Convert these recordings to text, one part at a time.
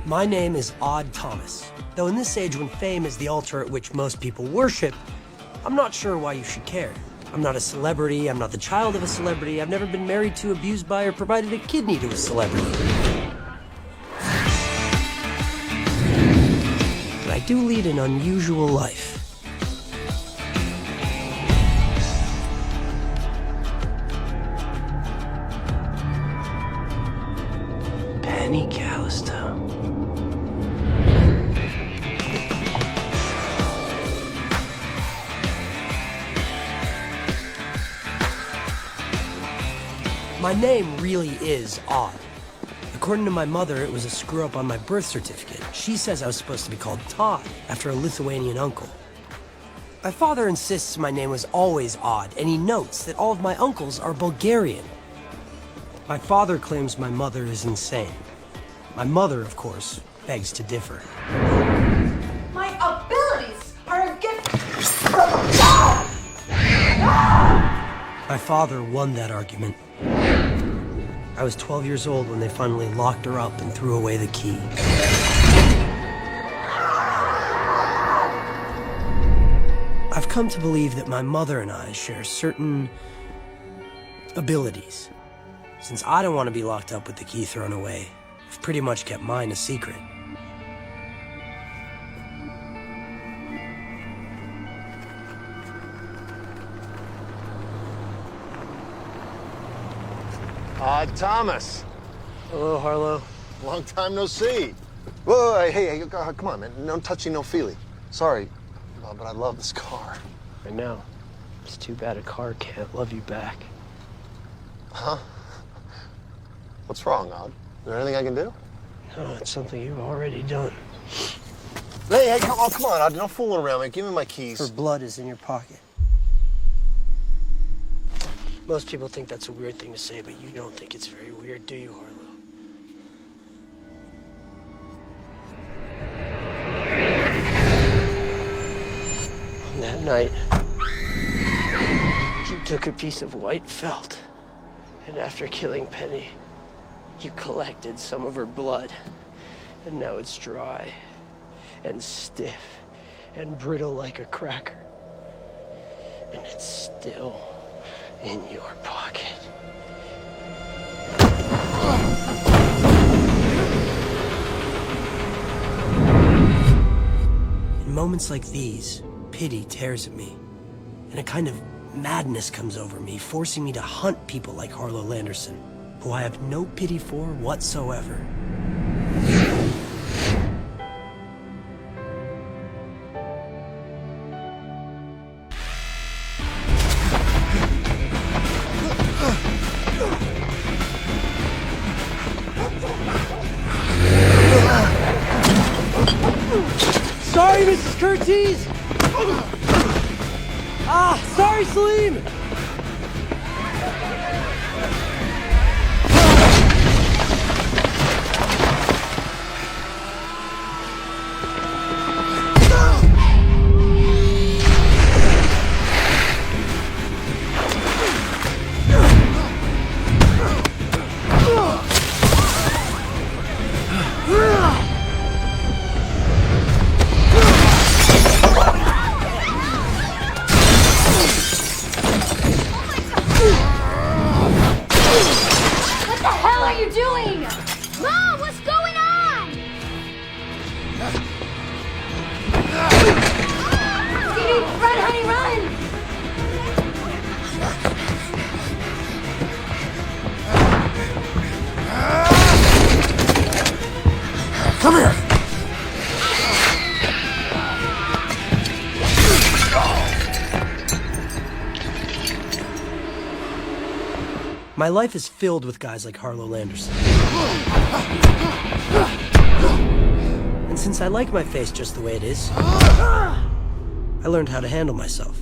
My name is Odd Thomas, though in this age when fame is the altar at which most people worship, I'm not sure why you should care. I'm not a celebrity, I'm not the child of a celebrity, I've never been married to, abused by, or provided a kidney to a celebrity. But I do lead an unusual life. Penny Callisto. My name really is odd. According to my mother, it was a screw-up on my birth certificate. She says I was supposed to be called Todd, after a Lithuanian uncle. My father insists my name was always odd, and he notes that all of my uncles are Bulgarian. My father claims my mother is insane. My mother, of course, begs to differ. My abilities are a gift from God! My father won that argument. I was 12 years old when they finally locked her up and threw away the key. I've come to believe that my mother and I share certain abilities. Since I don't want to be locked up with the key thrown away, I've pretty much kept mine a secret. Odd Thomas. Hello, Harlow. Long time no see. Whoa, hey, come on, man. No touchy, no feely. Sorry, but I love this car. I know. It's too bad a car can't love you back. Huh? What's wrong, Odd? Is there anything I can do? No, it's something you've already done. Hey, come on, Odd. No fooling around, man. Give me my keys. Her blood is in your pocket. Most people think that's a weird thing to say, but you don't think it's very weird, do you, Harlow? On that night, you took a piece of white felt, and after killing Penny, you collected some of her blood, and now it's dry and stiff and brittle like a cracker, and it's still in your pocket. In moments like these, pity tears at me, and a kind of madness comes over me, forcing me to hunt people like Harlow Landerson, who I have no pity for whatsoever. Sorry, Mrs. Curtiz! Sorry, Salim! Mom, what's going on? Dee, run, honey, run! Come here! My life is filled with guys like Harlow Landerson. And since I like my face just the way it is, I learned how to handle myself.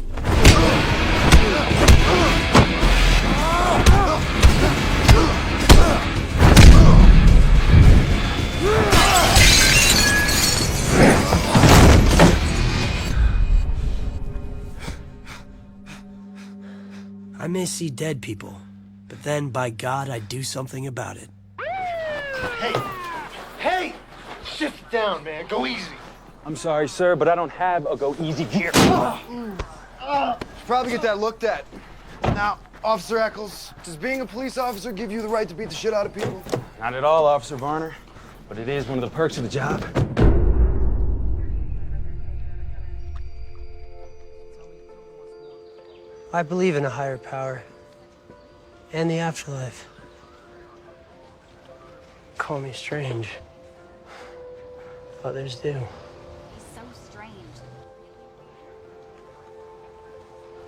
I may see dead people, but then, by God, I'd do something about it. Hey! Hey! Shift it down, man. Go easy. I'm sorry, sir, but I don't have a go easy gear. Probably get that looked at. Now, Officer Eccles, does being a police officer give you the right to beat the shit out of people? Not at all, Officer Varner, but it is one of the perks of the job. I believe in a higher power and the afterlife. Call me strange. Others do. He's so strange.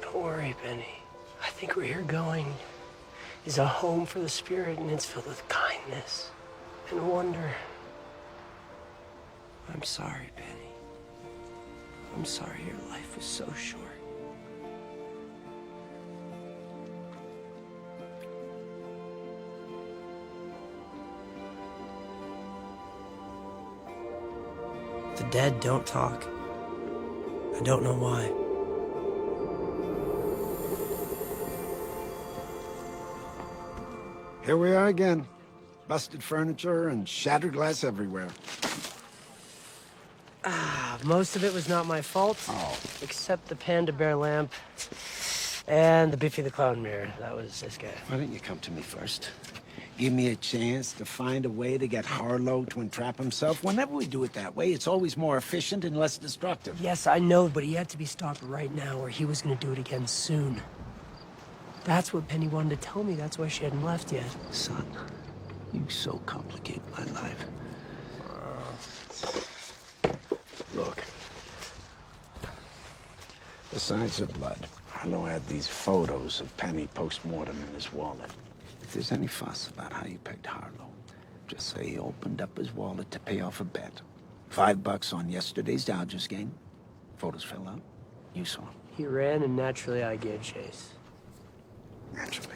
Don't worry, Benny. I think where you're going is a home for the spirit, and it's filled with kindness and wonder. I'm sorry, Benny. I'm sorry your life was so short. The dead don't talk. I don't know why. Here we are again. Busted furniture and shattered glass everywhere. Most of it was not my fault. Oh. Except the panda bear lamp and the Biffy the Clown mirror. That was this guy. Why didn't you come to me first? Give me a chance to find a way to get Harlow to entrap himself. Whenever we do it that way, it's always more efficient and less destructive. Yes, I know, but he had to be stopped right now or he was gonna do it again soon. That's what Penny wanted to tell me. That's why she hadn't left yet. Son, you so complicate my life. Look. Besides the blood, Harlow had these photos of Penny post-mortem in his wallet. If there's any fuss about how you pegged Harlow, just say he opened up his wallet to pay off a bet. $5 on yesterday's Dodgers game. Photos fell out. You saw him. He ran and naturally I gave chase. Naturally.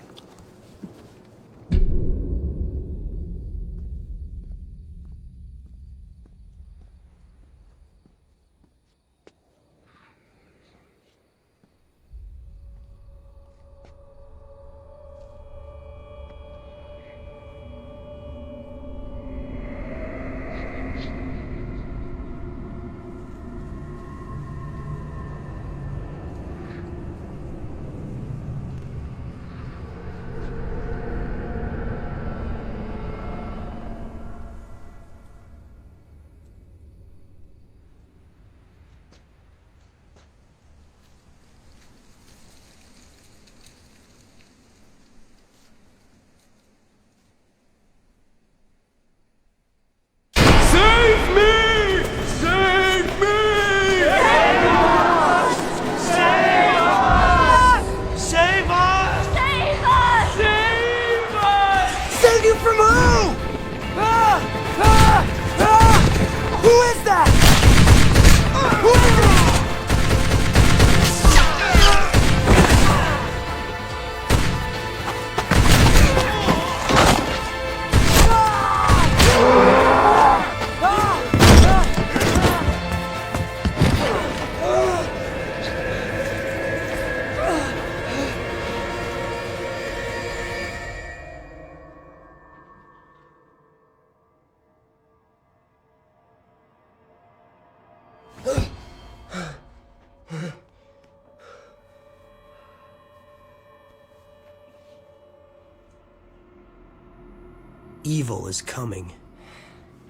Evil is coming,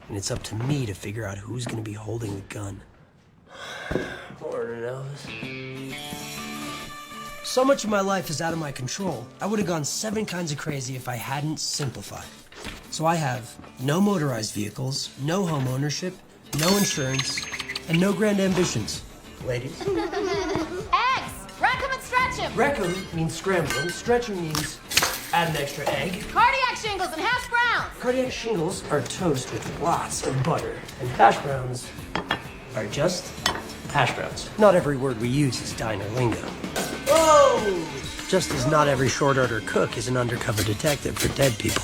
and it's up to me to figure out who's gonna be holding the gun. Lord knows. So much of my life is out of my control. I would have gone 7 kinds of crazy if I hadn't simplified. So I have no motorized vehicles, no home ownership, no insurance, and no grand ambitions. Ladies? Eggs! Rack 'em and stretch 'em! Raccoon means scrambling, stretcher means add an extra egg. Cardiac shingles and hash browns! Cardiac shingles are toast with lots of butter, and hash browns are just hash browns. Not every word we use is diner lingo. Whoa! Just as not every short order cook is an undercover detective for dead people.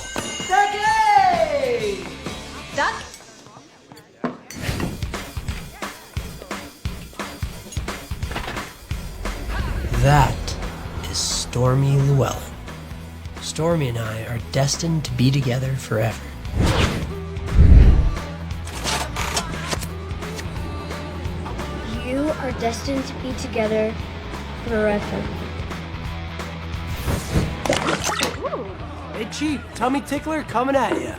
Duck? That is Stormy Llewellyn. Stormy and I are destined to be together forever. are destined to be together forever. Hey, Chief, tummy tickler coming at you.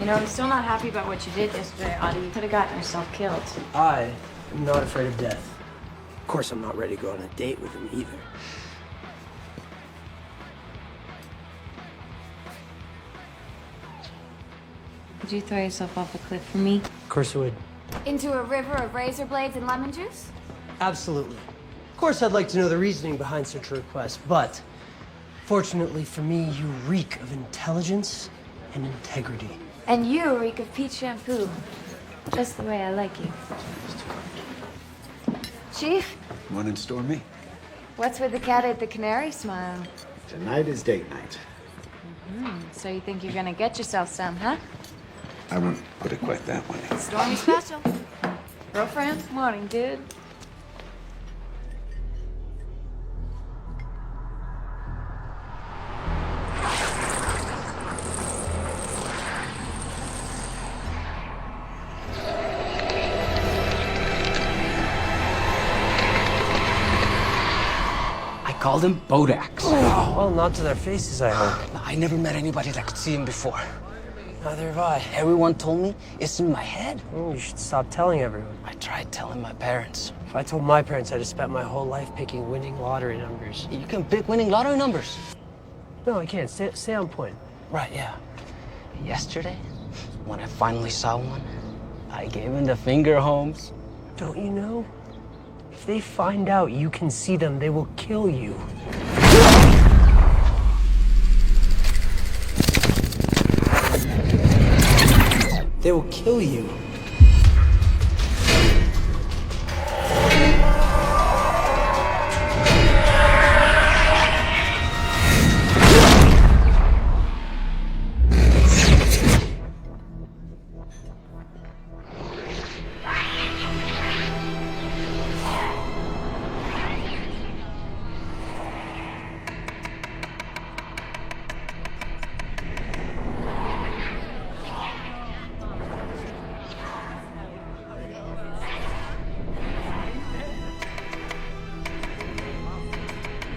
You know, I'm still not happy about what you did yesterday, Audie. You could have gotten yourself killed. I am not afraid of death. Of course, I'm not ready to go on a date with him either. Would you throw yourself off a cliff for me? Of course I would. Into a river of razor blades and lemon juice? Absolutely. Of course, I'd like to know the reasoning behind such a request, but fortunately for me, you reek of intelligence and integrity. And you reek of peach shampoo. Just the way I like you. Chief, Want to store me? what's with the cat at the canary smile? Tonight is date night. So you think you're gonna get yourself some, huh? I wouldn't put it quite that way. Stormy special. Girlfriend? Morning, dude. I called him Bodax. Well, not to their faces, I hope. I never met anybody that could see him before. Neither have I. Everyone told me it's in my head. You should stop telling everyone. I tried telling my parents. If I told my parents I'd have spent my whole life picking winning lottery numbers. You can pick winning lottery numbers. No, I can't. Stay on point. Right, yeah. Yesterday, when I finally saw one, I gave him the finger, Holmes. Don't you know? If they find out you can see them, they will kill you. They will kill you.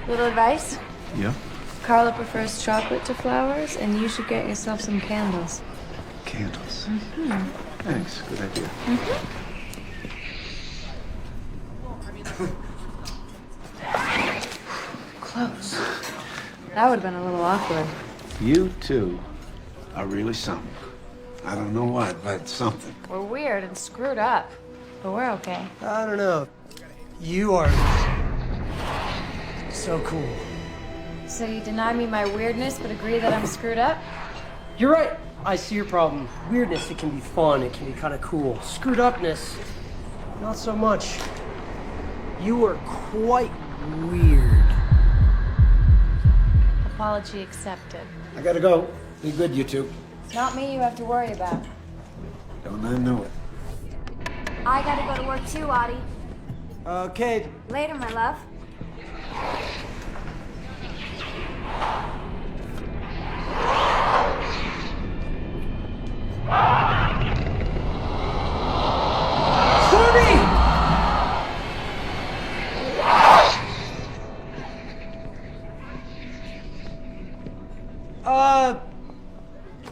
Little advice? Yeah? Carla prefers chocolate to flowers, and you should get yourself some candles. Candles. Thanks. Good idea. Close. That would have been a little awkward. You two are really something. I don't know what, but something. We're weird and screwed up, but we're okay. I don't know. You are so cool. So you deny me my weirdness, but agree that I'm screwed up? You're right. I see your problem. Weirdness, it can be fun. It can be kind of cool. Screwed upness, not so much. You are quite weird. Apology accepted. I gotta go. Be good, you two. It's not me you have to worry about. Don't I know it? I gotta go to work too, Audie. Okay. Later, my love.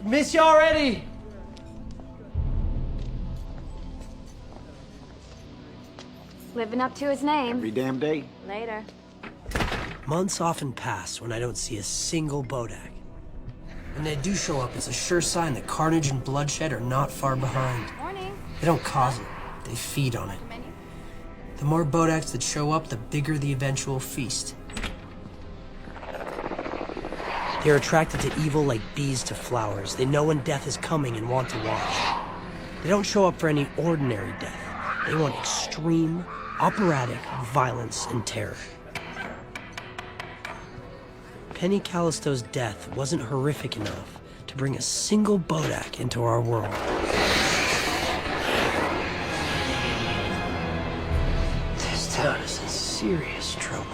Miss you already. Living up to his name. Every damn day. Later. Months often pass when I don't see a single Bodak. When they do show up, it's a sure sign that carnage and bloodshed are not far behind. Morning. They don't cause it, they feed on it. The more Bodaks that show up, the bigger the eventual feast. They're attracted to evil like bees to flowers. They know when death is coming and want to watch. They don't show up for any ordinary death. They want extreme, operatic violence and terror. Penny Callisto's death wasn't horrific enough to bring a single Bodak into our world. This town is in serious trouble.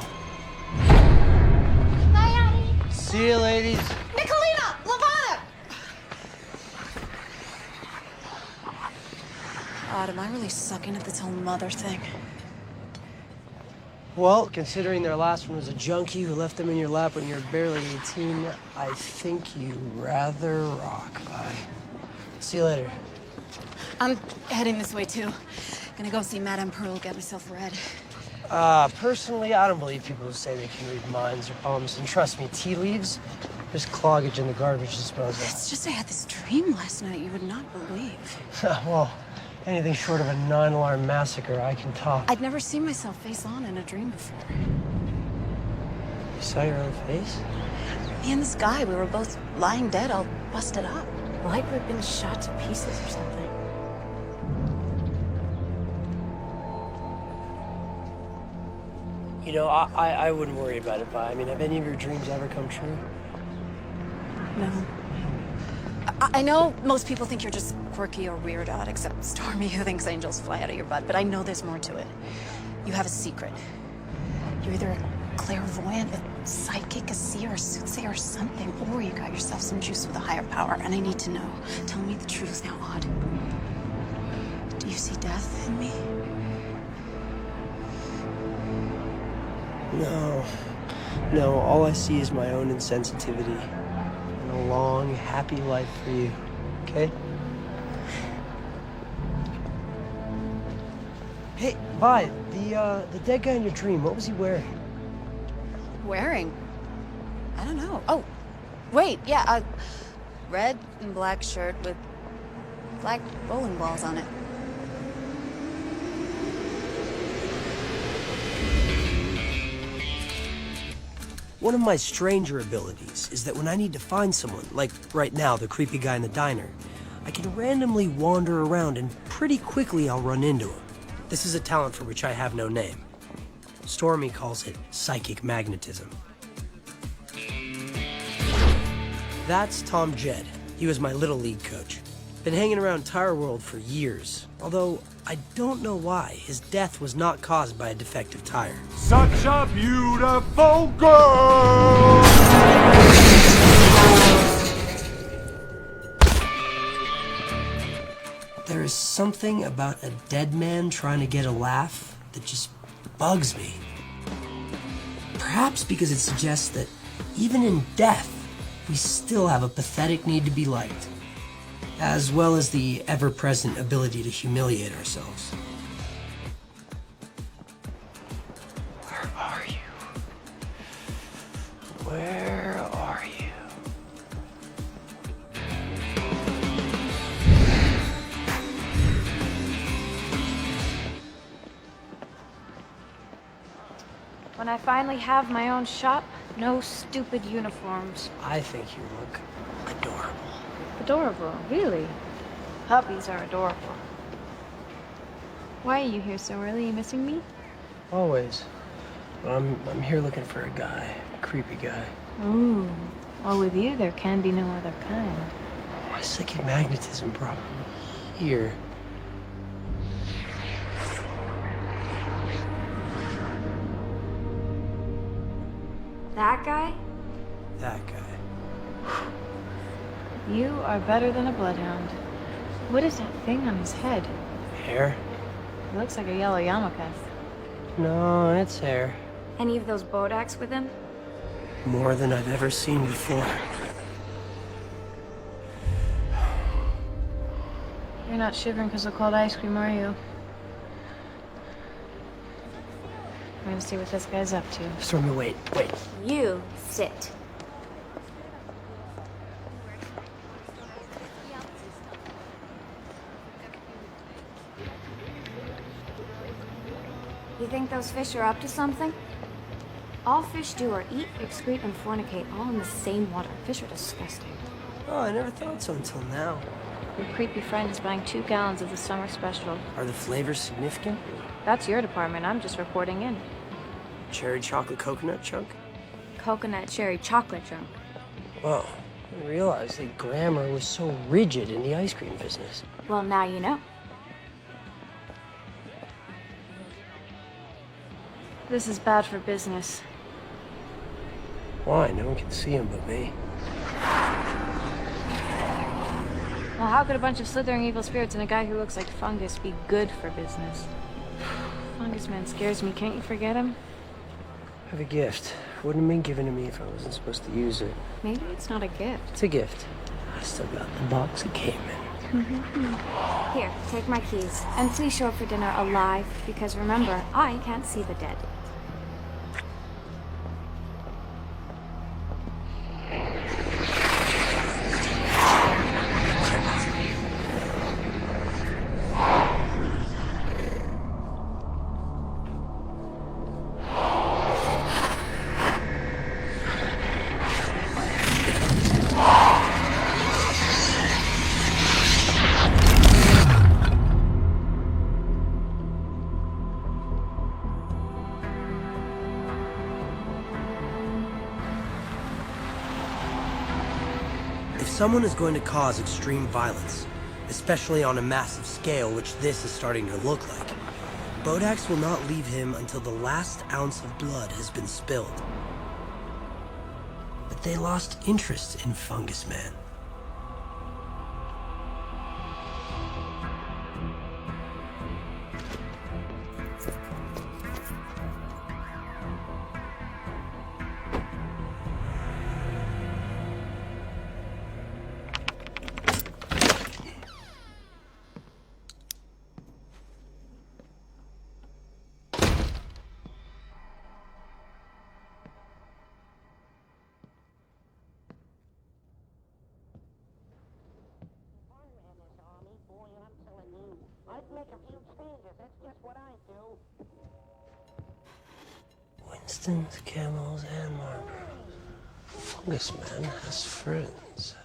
Bye, Audie. See you, ladies. Nicolina! Lavana! God, am I really sucking at this whole mother thing? Well, considering their last one was a junkie who left them in your lap when you were barely 18, I think you rather rock. Bye. See you later. I'm heading this way, too. Gonna go see Madame Pearl, get myself read. Personally, I don't believe people who say they can read minds or poems. And trust me, tea leaves, there's cloggage in the garbage disposal. It's just I had this dream last night you would not believe. Well, anything short of a 9-alarm massacre, I can top. I'd never seen myself face on in a dream before. You saw your own face? Me and this guy, we were both lying dead, all busted up. Like we'd been shot to pieces or something. You know, I wouldn't worry about it, Vi. I mean, have any of your dreams ever come true? No. I know most people think you're just quirky or weird odd, except Stormy, who thinks angels fly out of your butt, but I know there's more to it. You have a secret. You're either a clairvoyant, a psychic, a seer, a soothsayer, or something, or you got yourself some juice with a higher power, and I need to know. Tell me the truth now, Odd. Do you see death in me? No, all I see is my own insensitivity and a long, happy life for you, okay? Hey, Vi, the dead guy in your dream, what was he wearing? Wearing? I don't know. Oh, wait, yeah, red and black shirt with black bowling balls on it. One of my stranger abilities is that when I need to find someone, like right now, the creepy guy in the diner, I can randomly wander around and pretty quickly I'll run into him. This is a talent for which I have no name. Stormy calls it psychic magnetism. That's Tom Jed. He was my Little League coach. Been hanging around Tire World for years, although I don't know why his death was not caused by a defective tire. Such a beautiful girl! There is something about a dead man trying to get a laugh that just bugs me. Perhaps because it suggests that even in death, we still have a pathetic need to be liked, as well as the ever-present ability to humiliate ourselves. Where are you? Where are you? When I finally have my own shop, no stupid uniforms. I think you look adorable. Adorable, really? Puppies are adorable. Why are you here so early? You missing me? Always. But I'm here looking for a guy, a creepy guy. Ooh. Well, with you, there can be no other kind. My psychic magnetism brought me here. That guy? That guy. You are better than a bloodhound. What is that thing on his head? Hair? It looks like a yellow yarmulke. No, it's hair. Any of those bodaks with him? More than I've ever seen before. You're not shivering because of cold ice cream, are you? I'm gonna see what this guy's up to. Stormy, wait. You sit. You think those fish are up to something? All fish do are eat, excrete, and fornicate, all in the same water. Fish are disgusting. Oh, I never thought so until now. Your creepy friend is buying 2 gallons of the summer special. Are the flavors significant? That's your department. I'm just reporting in. Cherry chocolate coconut chunk? Coconut cherry chocolate chunk. Whoa, I didn't realize that grammar was so rigid in the ice cream business. Well, now you know. This is bad for business. Why? No one can see him but me. Well, how could a bunch of slithering evil spirits and a guy who looks like fungus be good for business? Fungus Man scares me. Can't you forget him? I have a gift. Wouldn't have been given to me if I wasn't supposed to use it. Maybe it's not a gift. It's a gift. I still got the box it came in. Here, take my keys. And please show up for dinner alive, because remember, I can't see the dead. If someone is going to cause extreme violence, especially on a massive scale, which this is starting to look like, Bodax will not leave him until the last ounce of blood has been spilled. But they lost interest in Fungus Man. Winston's, camels, and Marlboros. Fungus Man has friends.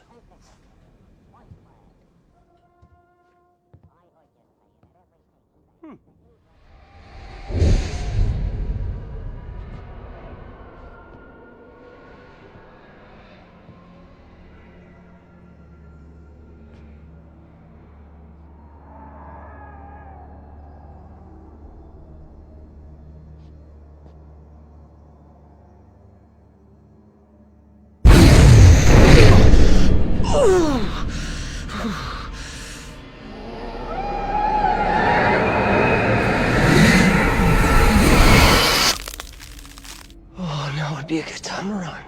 Oh, now would be a good time to run.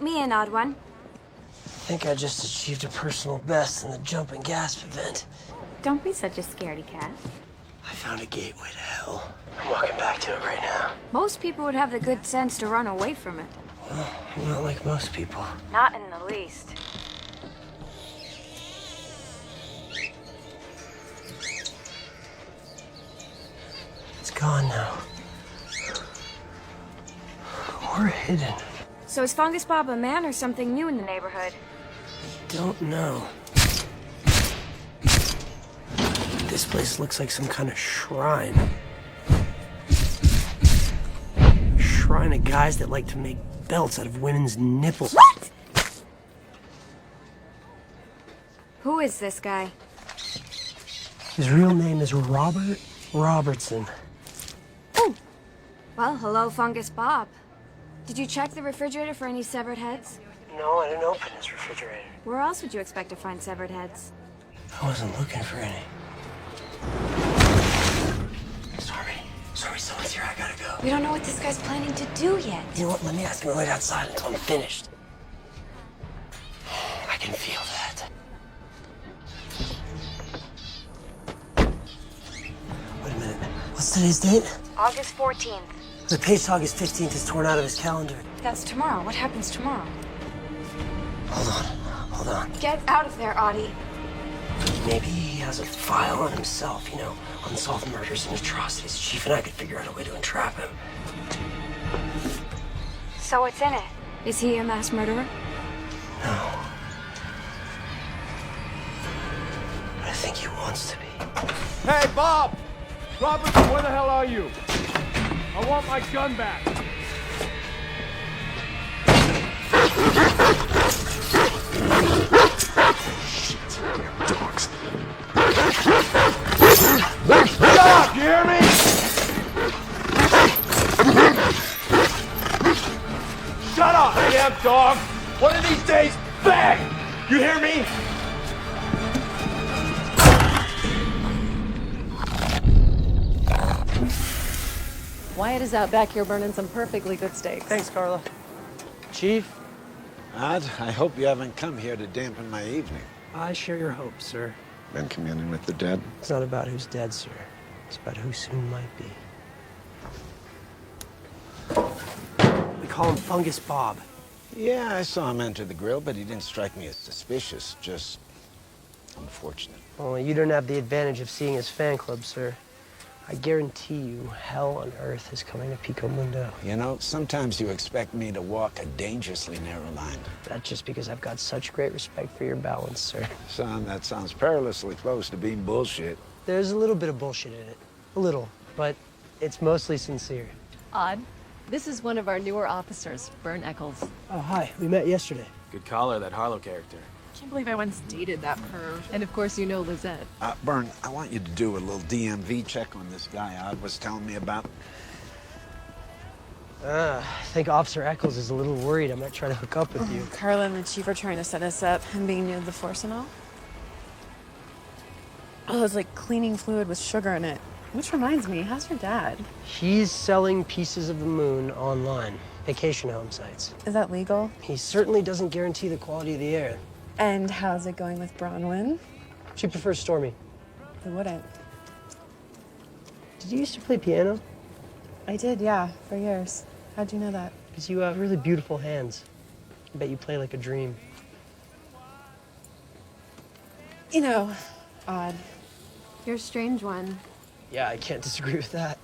me in, odd one. I think I just achieved a personal best in the jump and gasp event. Don't be such a scaredy cat. I found a gateway to hell. I'm walking back to it right now. Most people would have the good sense to run away from it. Well, I'm not like most people. Not in the least. It's gone now. We're hidden. So is Fungus Bob a man or something new in the neighborhood? Don't know. This place looks like some kind of shrine. Shrine of guys that like to make belts out of women's nipples. What? Who is this guy? His real name is Robert Robertson. Oh! Well, hello, Fungus Bob. Did you check the refrigerator for any severed heads? No, I didn't open his refrigerator. Where else would you expect to find severed heads? I wasn't looking for any. Sorry, someone's here. I gotta go. We don't know what this guy's planning to do yet. You know what? Let me ask him to wait outside until I'm finished. I can feel that. Wait a minute. What's today's date? August 14th. The page August 15th is torn out of his calendar. That's tomorrow. What happens tomorrow? Hold on. Get out of there, Audie. Maybe he has a file on himself, you know, unsolved murders and atrocities. Chief and I could figure out a way to entrap him. So what's in it? Is he a mass murderer? No. But I think he wants to be. Hey, Bob! Robertson, where the hell are you? I want my gun back. Dogs. Stop! You hear me? Shut up, damn dog! One of these days, bang! You hear me? Wyatt is out back here burning some perfectly good steaks. Thanks, Carla. Chief? Odd, I hope you haven't come here to dampen my evening. I share your hope, sir. Been communing with the dead? It's not about who's dead, sir. It's about who soon might be. We call him Fungus Bob. Yeah, I saw him enter the grill, but he didn't strike me as suspicious, just unfortunate. Well, you don't have the advantage of seeing his fan club, sir. I guarantee you, hell on earth is coming to Pico Mundo. You know, sometimes you expect me to walk a dangerously narrow line. That's just because I've got such great respect for your balance, sir. Son, that sounds perilously close to being bullshit. There's a little bit of bullshit in it. A little, but it's mostly sincere. Odd. This is one of our newer officers, Bern Eccles. Oh, hi. We met yesterday. Good collar, that Harlow character. Can't believe I once dated that perv. And of course you know Lizette. Bern, I want you to do a little DMV check on this guy Odd was telling me about. I think Officer Eccles is a little worried I might try to hook up with you. Carla and the chief are trying to set us up, and being near the force and all. Oh, it's like cleaning fluid with sugar in it. Which reminds me, how's your dad? He's selling pieces of the moon online, vacation home sites. Is that legal? He certainly doesn't guarantee the quality of the air. And how's it going with Bronwyn? She prefers Stormy. Who wouldn't? Did you used to play piano? I did, yeah, for years. How'd you know that? Because you have really beautiful hands. I bet you play like a dream. You know, Odd. You're a strange one. Yeah, I can't disagree with that.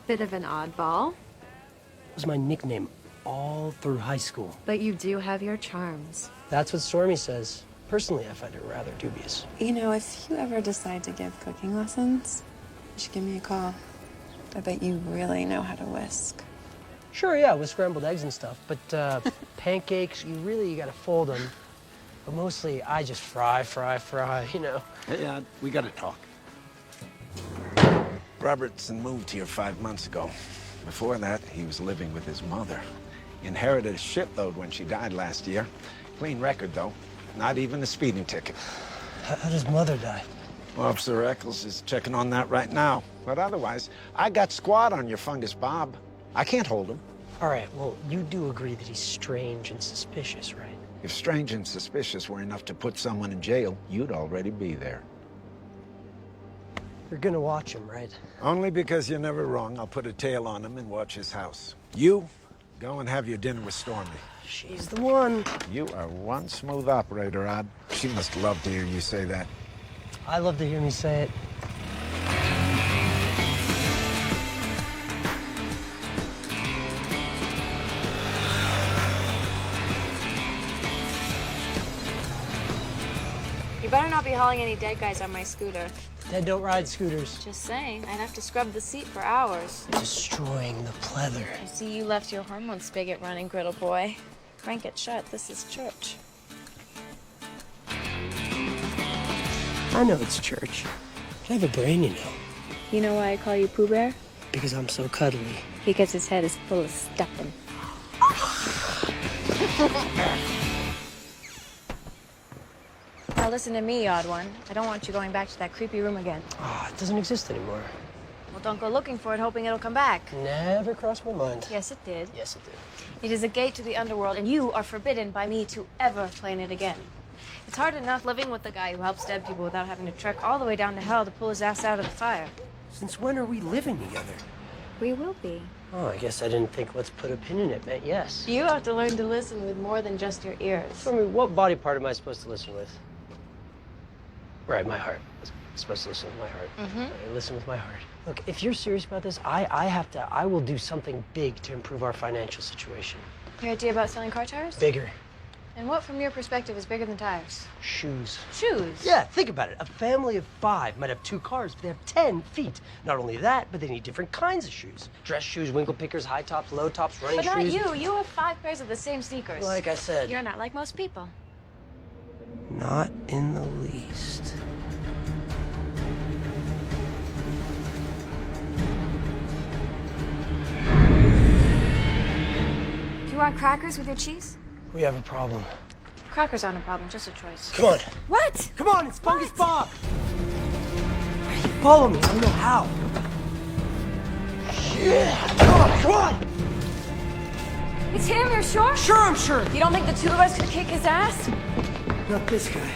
Bit of an oddball. It was my nickname all through high school. But you do have your charms. That's what Stormy says. Personally, I find it rather dubious. You know, if you ever decide to give cooking lessons, you should give me a call. I bet you really know how to whisk. Sure, yeah, with scrambled eggs and stuff. But pancakes, you gotta fold them. But mostly, I just fry, you know. Hey, we gotta talk. Robertson moved here 5 months ago. Before that, he was living with his mother. Inherited a shitload when she died last year. Clean record, though. Not even a speeding ticket. How does Mother die? Officer Eccles is checking on that right now. But otherwise, I got squad on your Fungus Bob. I can't hold him. All right, well, you do agree that he's strange and suspicious, right? If strange and suspicious were enough to put someone in jail, you'd already be there. You're gonna watch him, right? Only because you're never wrong, I'll put a tail on him and watch his house. You, go and have your dinner with Stormy. She's the one. You are one smooth operator, Odd. She must love to hear you say that. I love to hear me say it. You better not be hauling any dead guys on my scooter. Dead don't ride scooters. Just saying, I'd have to scrub the seat for hours. Destroying the pleather. I see you left your hormone spigot running, Griddle Boy. Crank it shut, this is church. I know it's church. I have a brain, you know. You know why I call you Pooh Bear? Because I'm so cuddly. Because his head is full of stuffing. Now listen to me, odd one. I don't want you going back to that creepy room again. Ah, it doesn't exist anymore. Well, don't go looking for it, hoping it'll come back. Never crossed my mind. Yes, it did. Yes, it did. It is a gate to the underworld, and you are forbidden by me to ever play in it again. It's hard enough living with the guy who helps dead people without having to trek all the way down to hell to pull his ass out of the fire. Since when are we living together? We will be. Oh, I guess I didn't think let's put a pin in it meant yes. You have to learn to listen with more than just your ears. I mean, what body part am I supposed to listen with? Right, my heart. I'm supposed to listen with my heart. I listen with my heart. Look, if you're serious about this, I will do something big to improve our financial situation. Your idea about selling car tires? Bigger. And what, from your perspective, is bigger than tires? Shoes. Shoes? Yeah, think about it. A family of 5 might have 2 cars, but they have 10 feet. Not only that, but they need different kinds of shoes. Dress shoes, winkle pickers, high tops, low tops, running But not shoes. you. You have 5 pairs of the same sneakers. Like I said. You're not like most people. Not in the least. Do you want crackers with your cheese? We have a problem. Crackers aren't a problem, just a choice. Come on. What? Come on, it's Fungus Bob. You follow me. I don't know how. Yeah. Come on. It's him, you're sure? Sure, I'm sure. You don't think the 2 of us could kick his ass? Not this guy.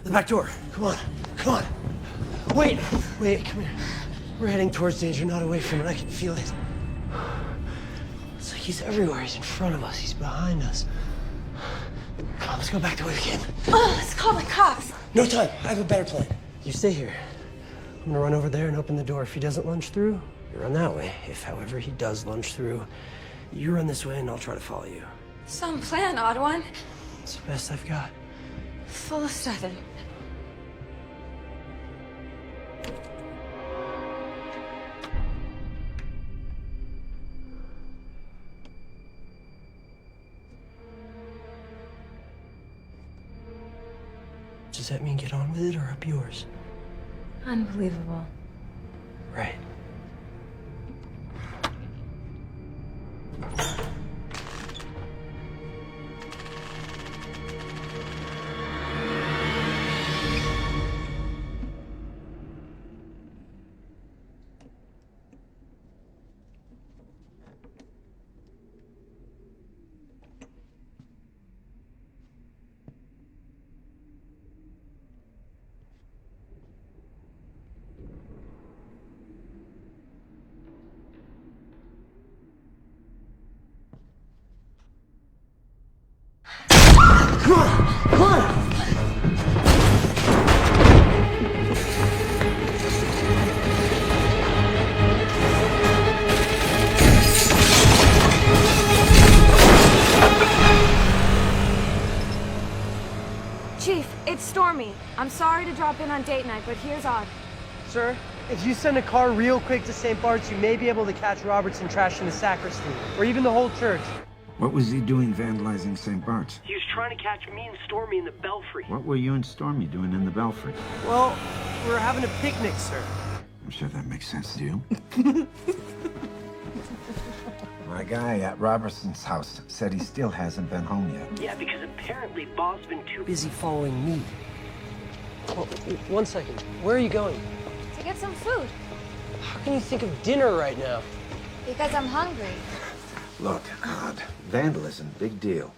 The back door. Come on. Come on. Wait. Wait, come here. We're heading towards danger, not away from it. I can feel it. It's like he's everywhere. He's in front of us. He's behind us. Come on, let's go back the way we came. Oh, let's call the cops. No time. I have a better plan. You stay here. I'm gonna run over there and open the door. If he doesn't lunge through, you run that way. If, however, he does lunge through, you run this way and I'll try to follow you. Some plan, odd one. It's the best I've got. Full of stuffing. Does that mean get on with it or up yours? Unbelievable. Right. Come on! Come on! Chief, it's Stormy. I'm sorry to drop in on date night, but here's odd. Sir, if you send a car real quick to St. Bart's, you may be able to catch Robertson trashing the sacristy, or even the whole church. What was he doing vandalizing St. Bart's? He was trying to catch me and Stormy in the Belfry. What were you and Stormy doing in the Belfry? Well, we were having a picnic, sir. I'm sure that makes sense to you. My guy at Robertson's house said he still hasn't been home yet. Yeah, because apparently Bob's been too busy following me. Well, one second. Where are you going? To get some food. How can you think of dinner right now? Because I'm hungry. Look, Odd, vandalism, big deal.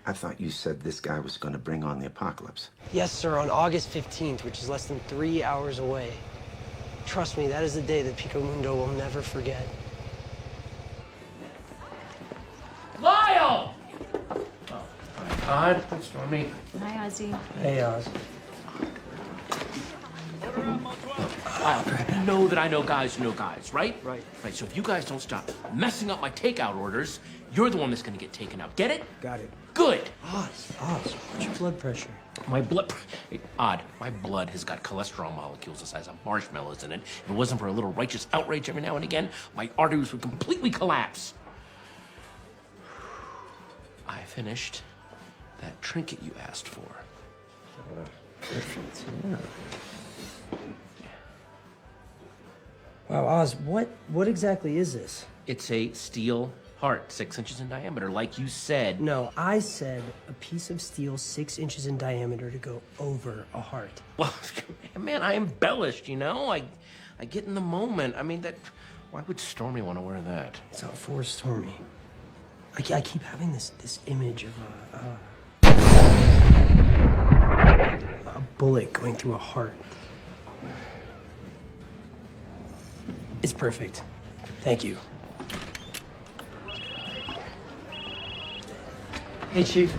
I thought you said this guy was going to bring on the apocalypse. Yes, sir, on August 15th, which is less than 3 hours away. Trust me, that is the day that Pico Mundo will never forget. Lyle! Oh, hi, Todd. Thanks, Stormy. Hi, Ozzy. Hey, Oz. Lyle, you know that I know guys who know guys, right? Right. Right, so if you guys don't stop messing up my takeout orders, you're the one that's gonna get taken out. Get it? Got it. Good. Oz, what's your blood pressure? My blood... Hey, Odd, my blood has got cholesterol molecules the size of marshmallows in it. If it wasn't for a little righteous outrage every now and again, my arteries would completely collapse. I finished that trinket you asked for. Perfect. Yeah. Wow, Oz, what exactly is this? It's a steel heart, 6 inches in diameter, like you said. No, I said a piece of steel 6 inches in diameter to go over a heart. Well, man, I embellished, you know? I get in the moment. I mean, why would Stormy want to wear that? It's not for Stormy. I keep having this image of a bullet going through a heart. It's perfect. Thank you. Hey, Chief.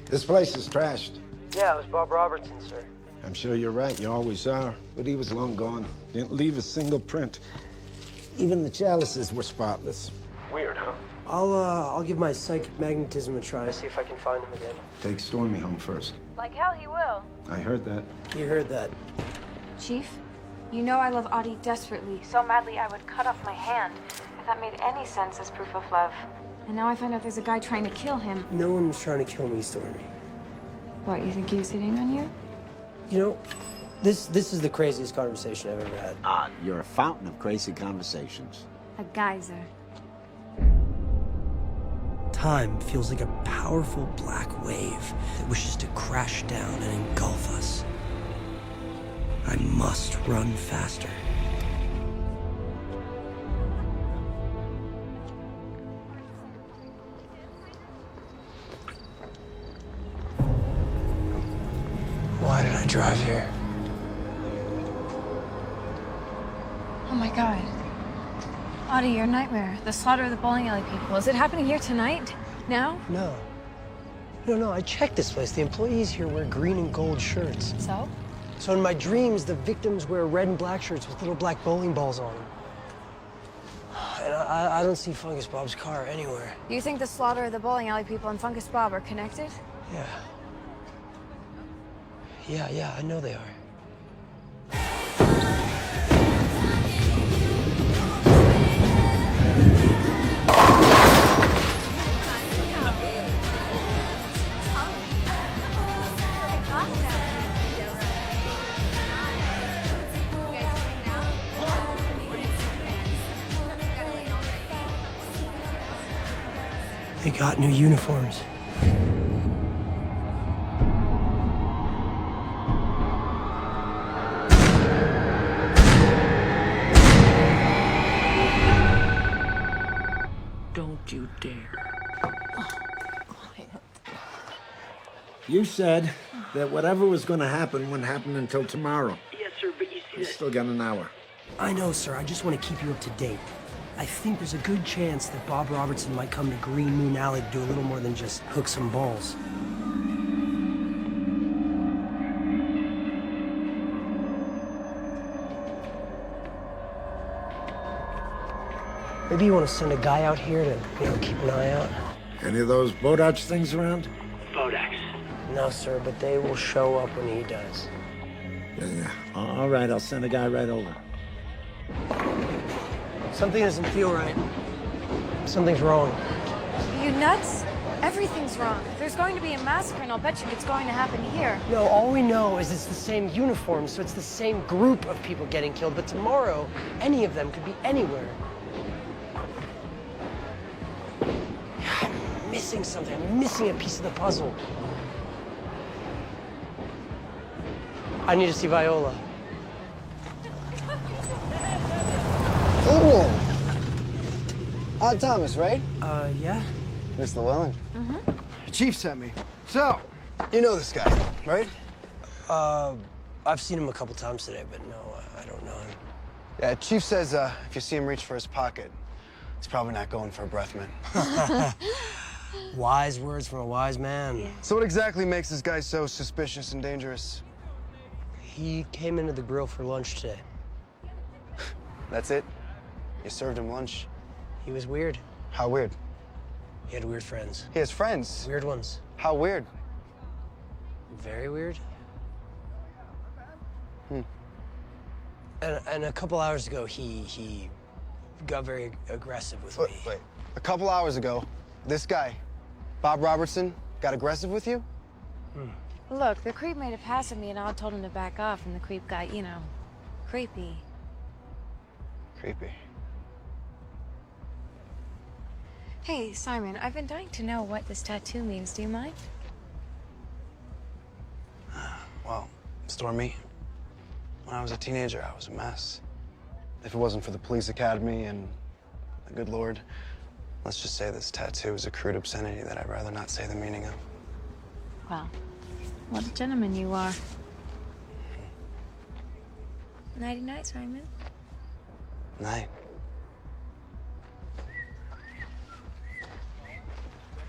This place is trashed. Yeah, it was Bob Robertson, sir. I'm sure you're right. You always are. But he was long gone. Didn't leave a single print. Even the chalices were spotless. Weird, huh? I'll give my psychic magnetism a try. See if I can find him again. Take Stormy home first. Like hell he will. I heard that. You heard that. Chief, you know I love Audie desperately. So madly I would cut off my hand if that made any sense as proof of love. And now I find out there's a guy trying to kill him. No one's trying to kill me, Stormy. What, you think he was hitting on you? You know, this is the craziest conversation I've ever had. Ah, you're a fountain of crazy conversations. A geyser. Time feels like a powerful black wave that wishes to crash down and engulf us. I must run faster. Why did I drive here? Oh my god. Audie, your nightmare. The slaughter of the bowling alley people. Is it happening here tonight? Now? No. No, I checked this place. The employees here wear green and gold shirts. So? So in my dreams, the victims wear red and black shirts with little black bowling balls on them. And I don't see Fungus Bob's car anywhere. You think the slaughter of the bowling alley people and Fungus Bob are connected? Yeah, I know they are. They got new uniforms. Don't you dare. You said that whatever was going to happen wouldn't happen until tomorrow. Yes, sir, but you see You still got an hour. I know, sir. I just want to keep you up to date. I think there's a good chance that Bob Robertson might come to Green Moon Alley to do a little more than just hook some balls. Maybe you want to send a guy out here to, keep an eye out? Any of those Bodach things around? Bodax. No, sir, but they will show up when he does. Yeah. All right, I'll send a guy right over. Something doesn't feel right. Something's wrong. Are you nuts? Everything's wrong. There's going to be a massacre, and I'll bet you it's going to happen here. No, all we know is it's the same uniform, so it's the same group of people getting killed. But tomorrow, any of them could be anywhere. I'm missing something. I'm missing a piece of the puzzle. I need to see Viola. Evening. Odd Thomas, right? Yeah? Miss Llewellyn. The chief sent me. So, you know this guy, right? I've seen him a couple times today, but no, I don't know him. Yeah, chief says if you see him reach for his pocket, he's probably not going for a breath mint. Wise words from a wise man. Yeah. So what exactly makes this guy so suspicious and dangerous? He came into the grill for lunch today. That's it? You served him lunch? He was weird. How weird? He had weird friends. He has friends? Weird ones. How weird? Very weird. And a couple hours ago, he got very aggressive with me. Wait. A couple hours ago, this guy, Bob Robertson, got aggressive with you? Look, the creep made a pass at me, and I told him to back off, and the creep got, you know, creepy. Creepy. Hey, Simon, I've been dying to know what this tattoo means. Do you mind? Well, Stormy, when I was a teenager, I was a mess. If it wasn't for the police academy and the good Lord, let's just say this tattoo is a crude obscenity that I'd rather not say the meaning of. Well, what a gentleman you are. Nighty-night, Simon. Night.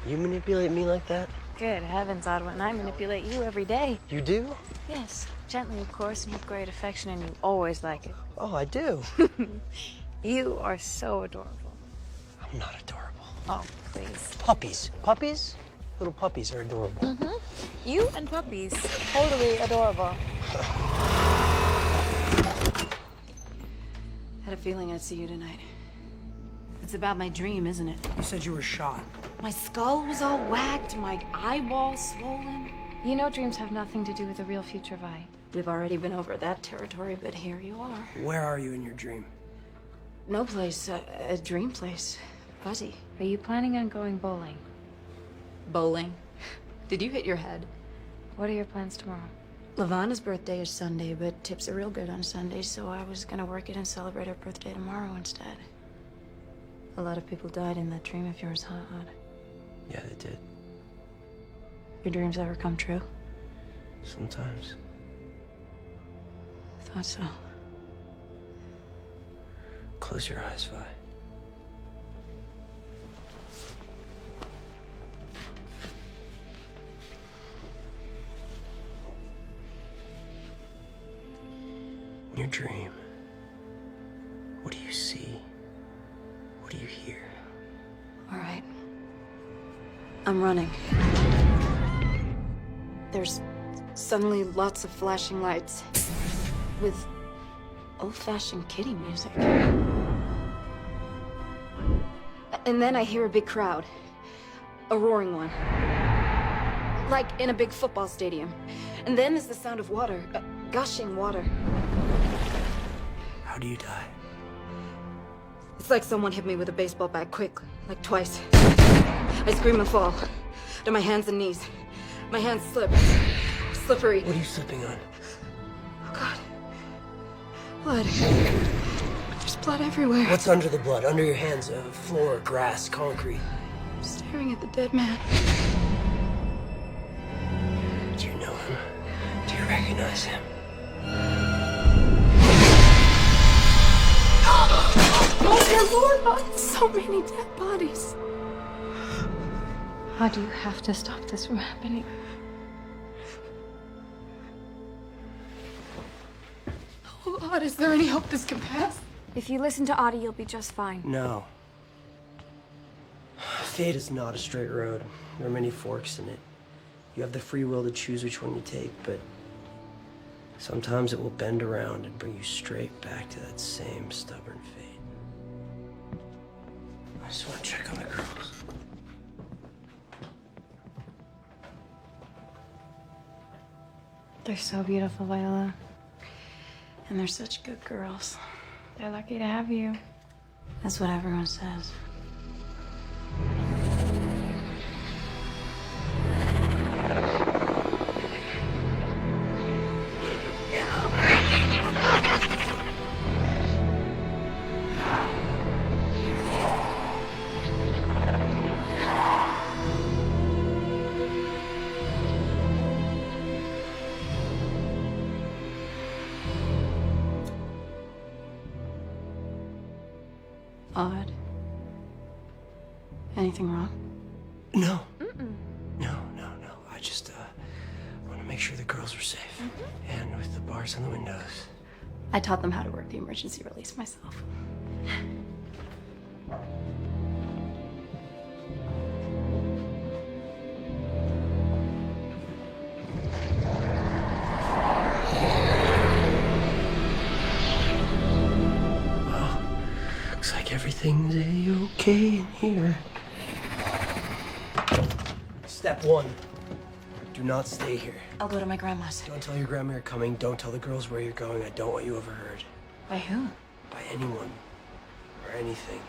You manipulate me like that? Good heavens, Oddwin, I manipulate you every day. You do? Yes, gently, of course, and with great affection, and you always like it. Oh, I do. You are so adorable. I'm not adorable. Oh, please. Puppies. Puppies? Little puppies are adorable. You and puppies, totally adorable. Had a feeling I'd see you tonight. It's about my dream, isn't it? You said you were shot. My skull was all whacked, my eyeballs swollen. You know dreams have nothing to do with the real future, Vi. We've already been over that territory, but here you are. Where are you in your dream? No place, a dream place. Fuzzy. Are you planning on going bowling? Bowling? Did you hit your head? What are your plans tomorrow? Lavana's birthday is Sunday, but tips are real good on Sundays, so I was gonna work it and celebrate her birthday tomorrow instead. A lot of people died in that dream of yours, huh, Odd? Yeah, they did. Your dreams ever come true? Sometimes. Thought so. Close your eyes, Vi. In your dream, what do you see? What do you hear? All right. I'm running. There's suddenly lots of flashing lights with old-fashioned kiddie music. And then I hear a big crowd. A roaring one. Like in a big football stadium. And then there's the sound of water. Gushing water. How do you die? It's like someone hit me with a baseball bat quick, like twice. I scream and fall to my hands and knees. My hands slip. Slippery. What are you slipping on? Oh, God. Blood. There's blood everywhere. What's under the blood? Under your hands? Floor, grass, concrete? I'm staring at the dead man. Do you know him? Do you recognize him? Oh, dear Lord! So many dead bodies. How do you have to stop this from happening? Oh, Odd, is there any hope this can pass? If you listen to Audie, you'll be just fine. No. Fate is not a straight road. There are many forks in it. You have the free will to choose which one you take, but sometimes it will bend around and bring you straight back to that same stubborn fate. I just want to check on the girls. They're so beautiful, Viola. And they're such good girls. They're lucky to have you. That's what everyone says. Odd. Anything wrong? No. No. I just want to make sure the girls were safe. And with the bars on the windows. I taught them how to work the emergency release myself. Looks like everything's a-okay in here. Step 1. Do not stay here. I'll go to my grandma's. Don't tell your grandma you're coming. Don't tell the girls where you're going. I don't want you overheard. By who? By anyone. Or anything.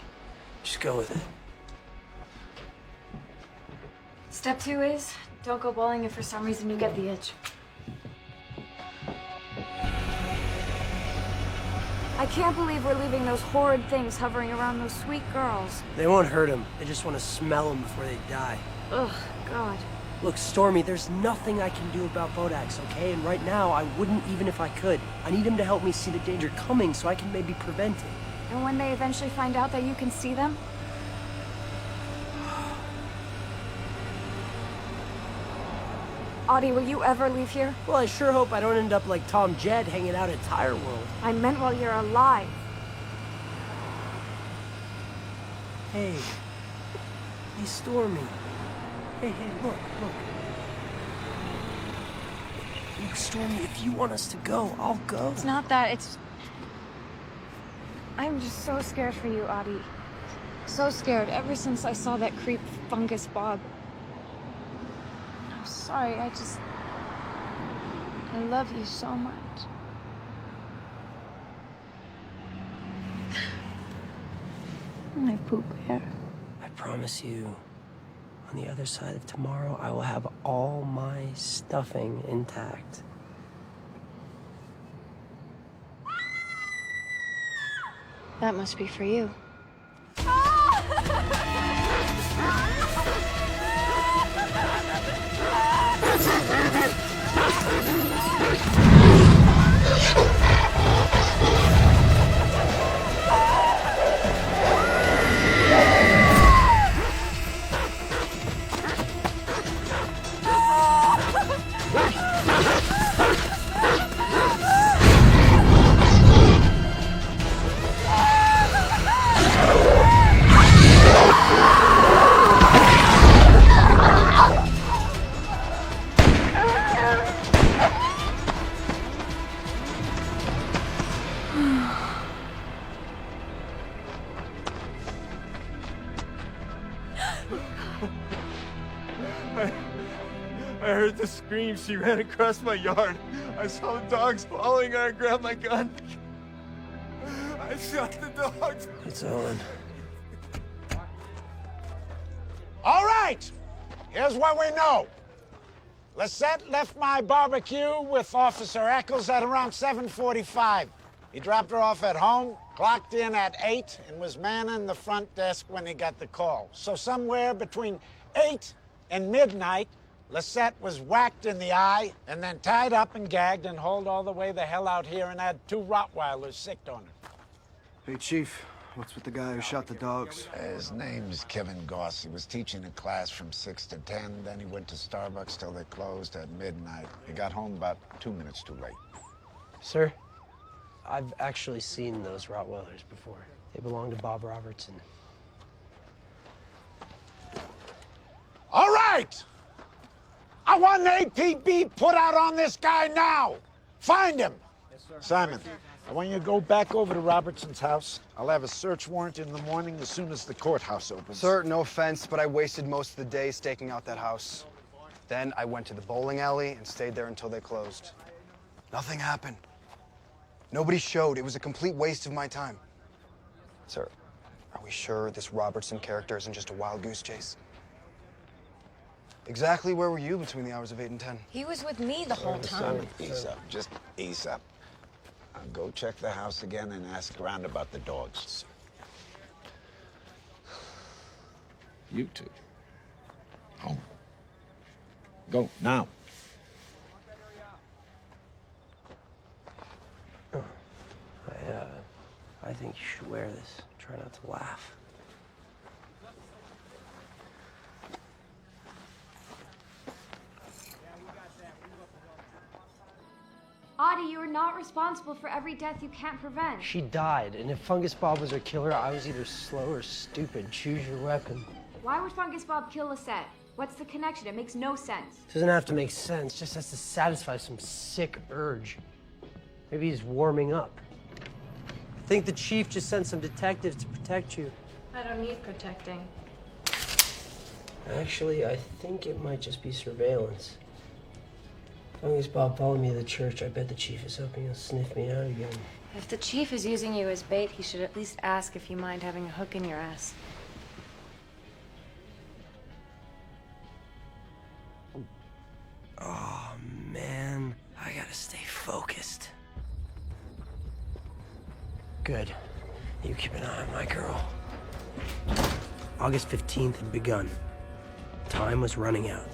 Just go with it. Step 2 is, don't go bowling if for some reason you get the itch. I can't believe we're leaving those horrid things hovering around those sweet girls. They won't hurt them. They just want to smell them before they die. Ugh, God. Look, Stormy, there's nothing I can do about Bodax, okay? And right now, I wouldn't even if I could. I need him to help me see the danger coming so I can maybe prevent it. And when they eventually find out that you can see them? Audie, will you ever leave here? Well, I sure hope I don't end up like Tom Jed hanging out at Tire World. I meant while you're alive. Hey. Hey, Stormy. Hey, look. Look, Stormy, if you want us to go, I'll go. It's not that, it's... I'm just so scared for you, Audie. So scared, ever since I saw that creep Fungus Bob. I'm sorry, I love you so much. My poop hair. I promise you, on the other side of tomorrow, I will have all my stuffing intact. That must be for you. I heard the scream. She ran across my yard. I saw the dogs following her. I grabbed my gun. I shot the dogs. It's Owen. All right, here's what we know. Lisette left my barbecue with Officer Eccles at around 7:45. He dropped her off at home, clocked in at 8, and was manning the front desk when he got the call. So somewhere between 8 and midnight, Lisette was whacked in the eye and then tied up and gagged and hauled all the way the hell out here and had 2 Rottweilers sicked on her. Hey, Chief, what's with the guy who shot the dogs? His name's Kevin Goss. He was teaching a class from 6 to 10. Then he went to Starbucks till they closed at midnight. He got home about 2 minutes too late. Sir, I've actually seen those Rottweilers before. They belong to Bob Robertson. All right! I want an APB put out on this guy now. Find him. Yes, sir. Simon, I want you to go back over to Robertson's house. I'll have a search warrant in the morning as soon as the courthouse opens. Sir, no offense, but I wasted most of the day staking out that house. Then I went to the bowling alley and stayed there until they closed. Nothing happened. Nobody showed. It was a complete waste of my time. Sir, are we sure this Robertson character isn't just a wild goose chase? Exactly where were you between the hours of 8 and 10? He was with me the whole time. Ease up, just ease up. I'll go check the house again and ask around about the dogs. You two. Home. Go, now. I think you should wear this. Try not to laugh. Audie, you are not responsible for every death you can't prevent. She died, and if Fungus Bob was her killer, I was either slow or stupid. Choose your weapon. Why would Fungus Bob kill Lisette? What's the connection? It makes no sense. Doesn't have to make sense, just has to satisfy some sick urge. Maybe he's warming up. I think the chief just sent some detectives to protect you. I don't need protecting. Actually, I think it might just be surveillance. Fungus Bob followed me to the church. I bet the chief is hoping he'll sniff me out again. If the chief is using you as bait, he should at least ask if you mind having a hook in your ass. Oh, man. I gotta stay focused. Good. You keep an eye on my girl. August 15th had begun. Time was running out.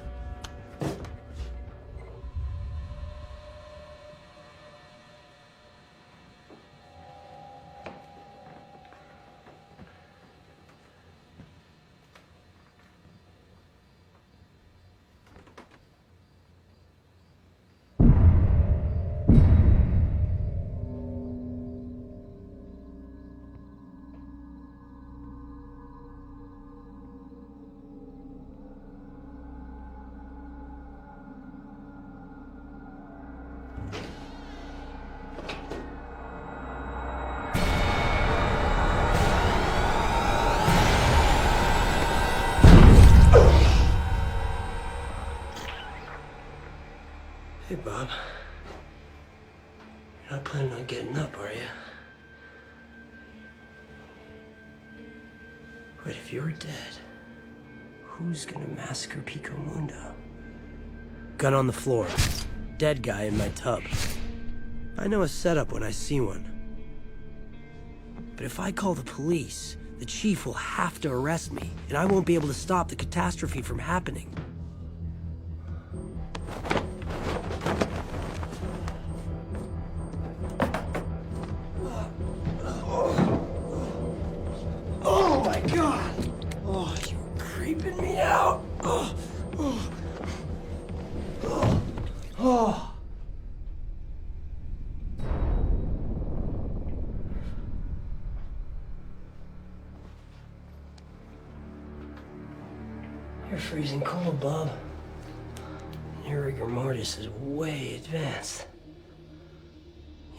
Hey, Bob. You're not planning on getting up, are you? But if you're dead, who's gonna massacre Pico Mundo? Gun on the floor. Dead guy in my tub. I know a setup when I see one. But if I call the police, the chief will have to arrest me, and I won't be able to stop the catastrophe from happening. Oh my God! Oh, you're creeping me out. Oh. You're freezing cold, Bob. Your rigor mortis is way advanced.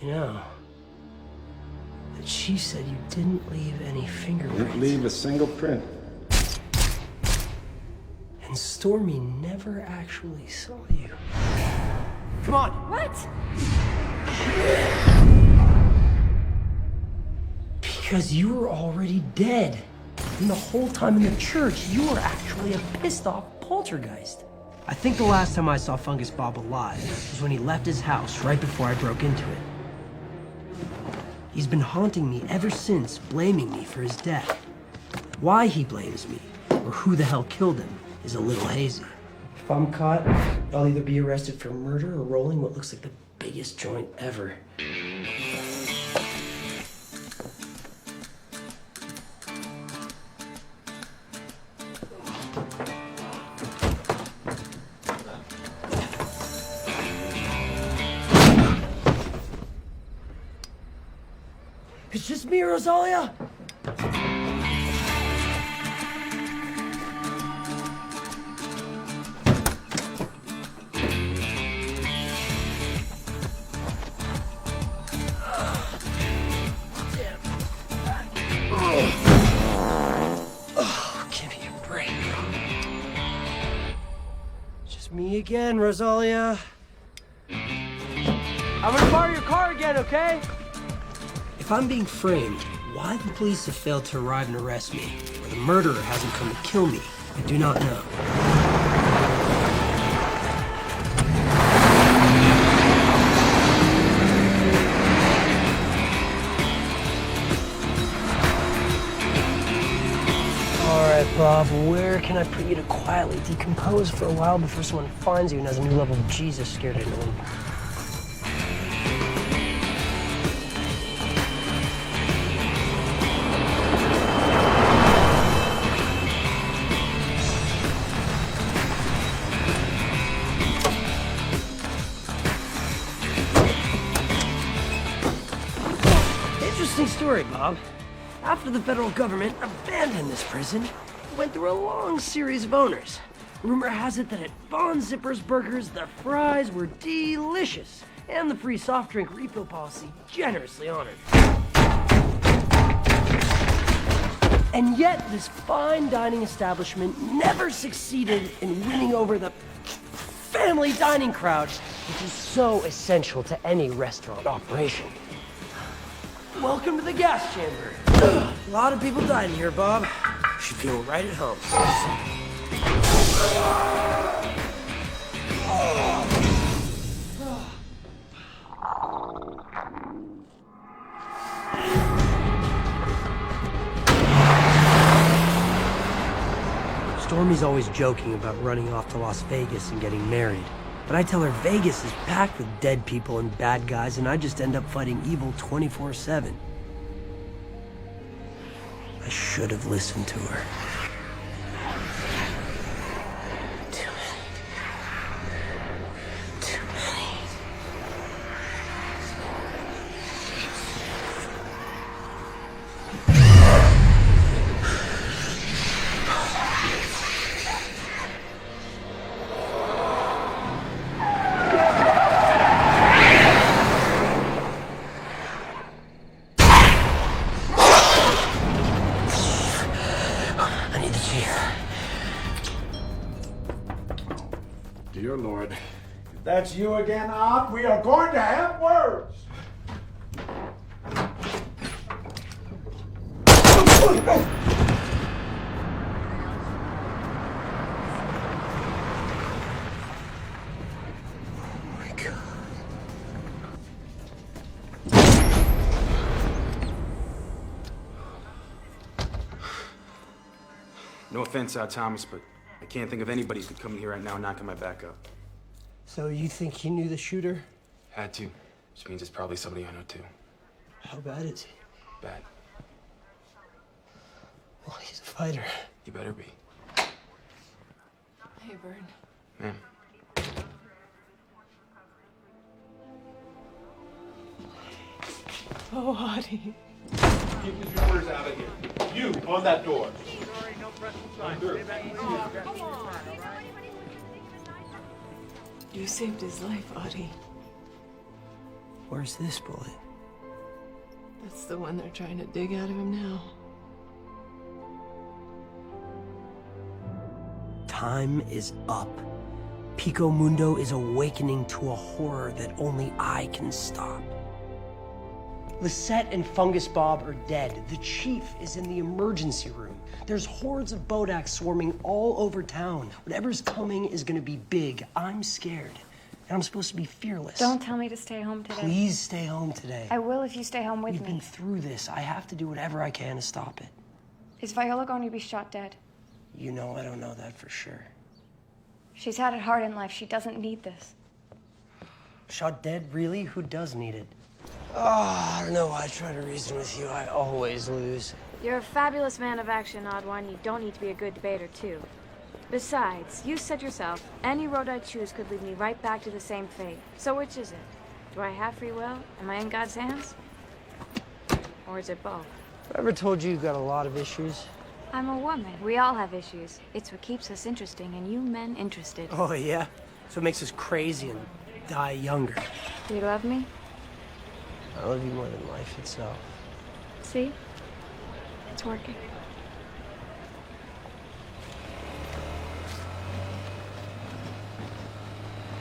You know, the chief said you didn't leave any fingerprints. Didn't leave a single print. And Stormy never actually saw you. Come on! What? Because you were already dead. And the whole time in the church, you were actually a pissed-off poltergeist. I think the last time I saw Fungus Bob alive was when he left his house right before I broke into it. He's been haunting me ever since, blaming me for his death. Why he blames me, or who the hell killed him, is a little hazy. If I'm caught, I'll either be arrested for murder or rolling what looks like the biggest joint ever. It's just me, Rosalia. again, Rosalia. I'm gonna borrow your car again, okay? If I'm being framed, why the police have failed to arrive and arrest me, or the murderer hasn't come to kill me, I do not know. All right, Bob, where can I put you to quietly decompose for a while before someone finds you and has a new level of Jesus scared into them? Interesting story, Bob. After the federal government abandoned this prison, it went through a long series of owners. Rumor has it that at Von Zipper's Burgers, the fries were delicious, and the free soft drink refill policy generously honored. And yet, this fine dining establishment never succeeded in winning over the family dining crowd, which is so essential to any restaurant operation. Welcome to the gas chamber. A lot of people died in here, Bob. You should feel right at home. Stormy's always joking about running off to Las Vegas and getting married. But I tell her Vegas is packed with dead people and bad guys, and I just end up fighting evil 24/7. I should have listened to her. Too many. Dear Lord, if that's you again, Odd, we are going to have words. No offense, Thomas, but I can't think of anybody who could come in here right now knocking my back up. So you think he knew the shooter? Had to, which means it's probably somebody I know too. How bad is he? Bad. Well, he's a fighter. You better be. Hey, Vern. Ma'am. Oh, Audie. Keep the shooters out of here. You, on that door. You saved his life, Audie. Where's this bullet? That's the one they're trying to dig out of him now. Time is up. Pico Mundo is awakening to a horror that only I can stop. Lisette and Fungus Bob are dead. The chief is in the emergency room. There's hordes of Bodaks swarming all over town. Whatever's coming is gonna be big. I'm scared. And I'm supposed to be fearless. Don't tell me to stay home today. Please stay home today. I will if you stay home with We've me. been through this. I have to do whatever I can to stop it. Is Viola going to be shot dead? You know I don't know that for sure. She's had it hard in life. She doesn't need this. Shot dead? Really? Who does need it? Oh, I don't know why I try to reason with you. I always lose. You're a fabulous man of action, Odd One. You don't need to be a good debater, too. Besides, you said yourself, any road I choose could lead me right back to the same fate. So which is it? Do I have free will? Am I in God's hands? Or is it both? Ever told you you've got a lot of issues? I'm a woman. We all have issues. It's what keeps us interesting, and you men interested. Oh, yeah? So it makes us crazy and die younger. Do you love me? I love you more than life itself. See? It's working.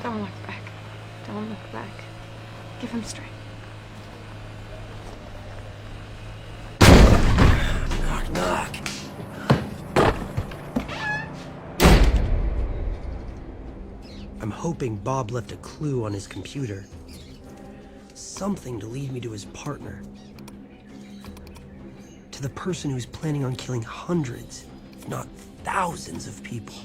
Don't look back. Don't look back. Give him strength. Knock, knock. I'm hoping Bob left a clue on his computer. Something to lead me to his partner. To the person who's planning on killing hundreds, if not thousands of people.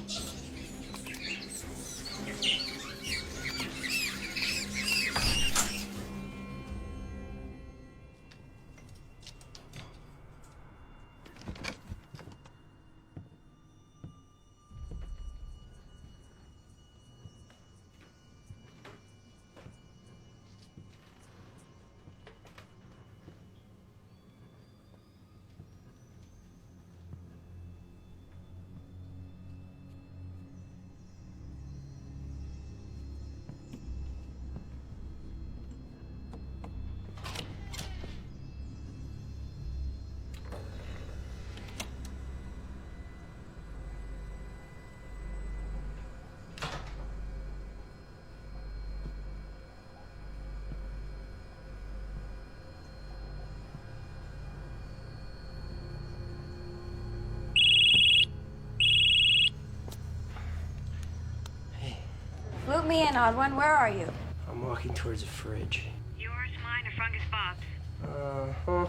Loop me in, odd one. Where are you? I'm walking towards a fridge. Yours, mine, or Fungus Bob's? Uh-huh.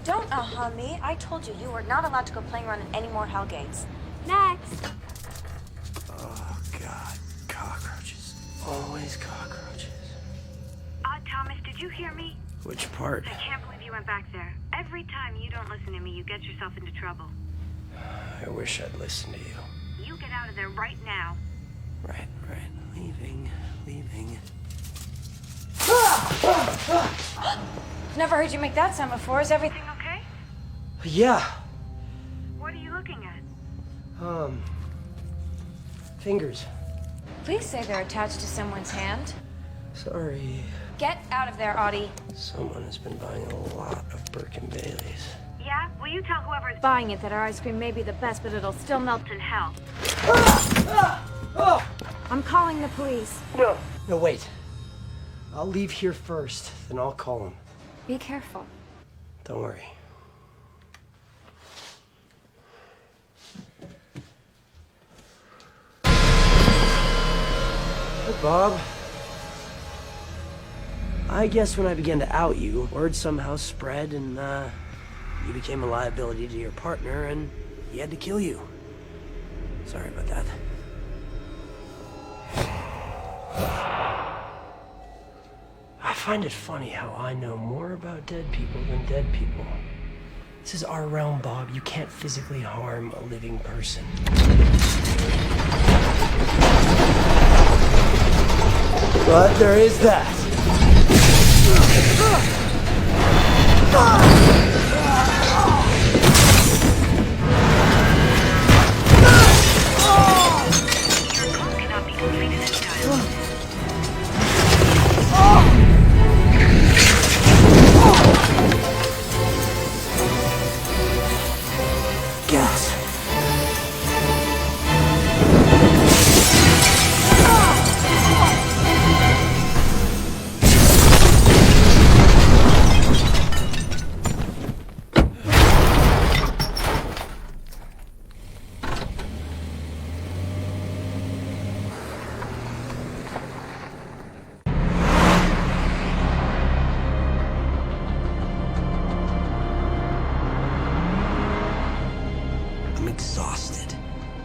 Don't me. I told you were not allowed to go playing around in any more hell games. Next. Oh, God. Cockroaches. Always cockroaches. Thomas, did you hear me? Which part? I can't believe you went back there. Every time you don't listen to me, you get yourself into trouble. I wish I'd listened to you. You get out of there right now. Right. Leaving. Never heard you make that sound before. Is everything okay? Yeah. What are you looking at? Fingers. Please say they're attached to someone's hand. Sorry. Get out of there, Audie. Someone has been buying a lot of Birkin Baileys. Yeah? Will you tell whoever's Buying it that our ice cream may be the best, but it'll still melt in hell. I'm calling the police. No, wait. I'll leave here first, then I'll call them. Be careful. Don't worry. Hey, Bob. I guess when I began to out you, word somehow spread and, you became a liability to your partner and he had to kill you. Sorry about that. I find it funny how I know more about dead people than dead people. This is our realm, Bob. You can't physically harm a living person. But there is that.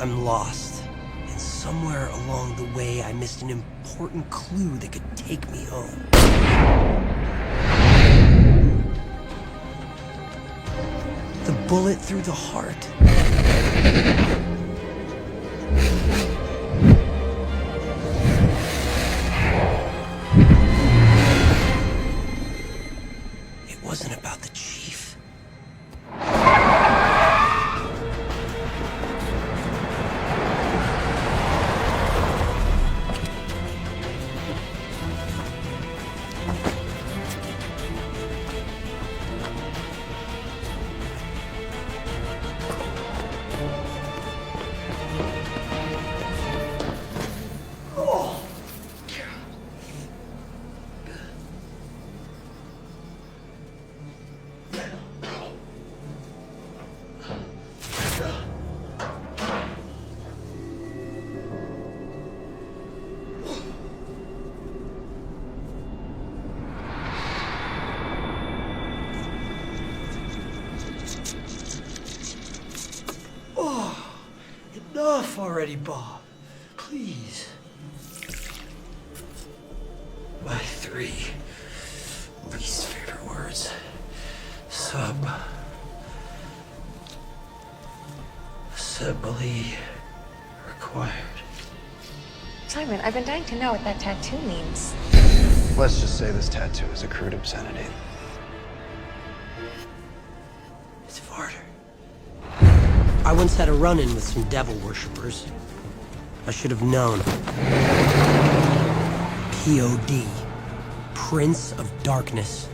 I'm lost, and somewhere along the way I missed an important clue that could take me home. The bullet through the heart. It wasn't about the chief. Enough already, Bob. Please. My 3 least favorite words. Assembly required. Simon, I've been dying to know what that tattoo means. Let's just say this tattoo is a crude obscenity. It's Varder. I once had a run-in with some devil worshippers. I should have known. P.O.D. Prince of Darkness.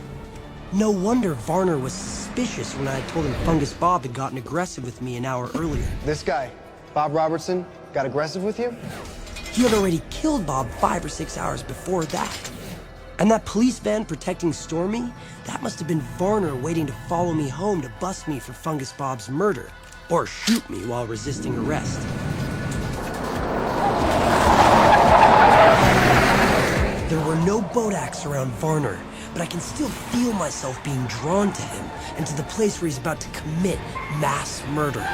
No wonder Varner was suspicious when I had told him Fungus Bob had gotten aggressive with me an hour earlier. This guy, Bob Robertson, got aggressive with you? He had already killed Bob 5 or 6 hours before that. And that police van protecting Stormy, that must have been Varner waiting to follow me home to bust me for Fungus Bob's murder. Or shoot me while resisting arrest. There were no Bodaks around Varner, but I can still feel myself being drawn to him and to the place where he's about to commit mass murder.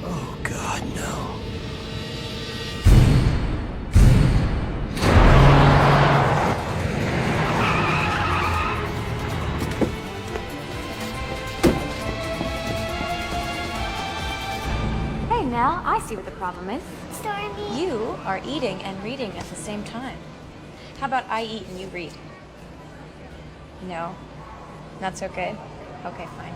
Oh, God, no. Hey, Nell, I see what the problem is. Stormy. You are eating and reading at the same time. How about I eat and you read? No? Not so good? Okay, fine.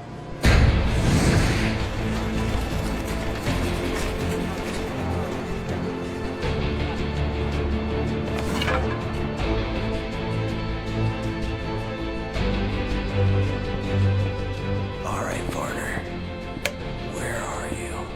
All right, Varner. Where are you?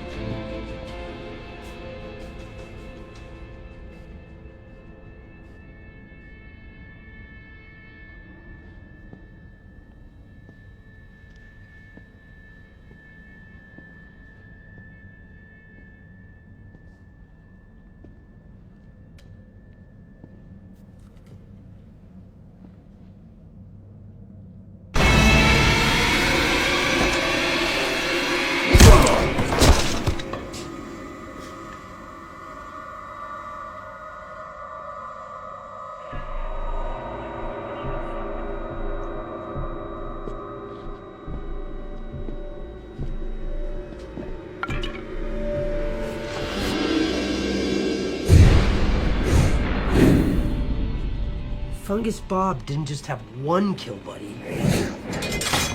Fungus Bob didn't just have one kill buddy.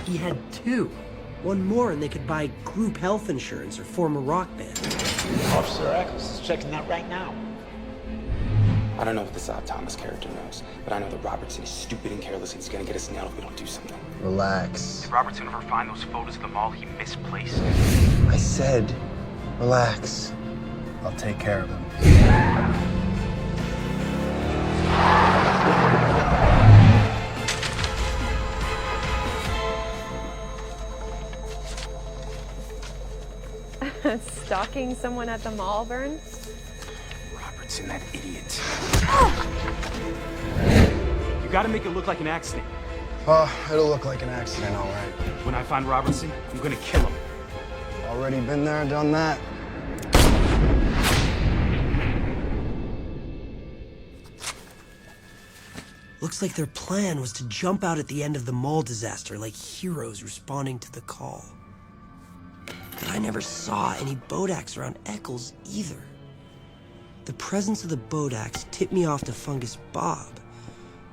He had 2. One more and they could buy group health insurance or form a rock band. Officer Eccles is checking that right now. I don't know what this Thomas character knows, but I know that Robertson is stupid and careless and he's gonna get us nailed if we don't do something. Relax. Did Robertson ever find those photos of the mall he misplaced? I said, relax. I'll take care of him. Stalking someone at the mall, Vern? Robertson, that idiot. You gotta make it look like an accident. It'll look like an accident, all right. When I find Robertson, I'm gonna kill him. Already been there, done that. Looks like their plan was to jump out at the end of the mall disaster like heroes responding to the call. But I never saw any Bodaks around Eccles either. The presence of the Bodaks tipped me off to Fungus Bob,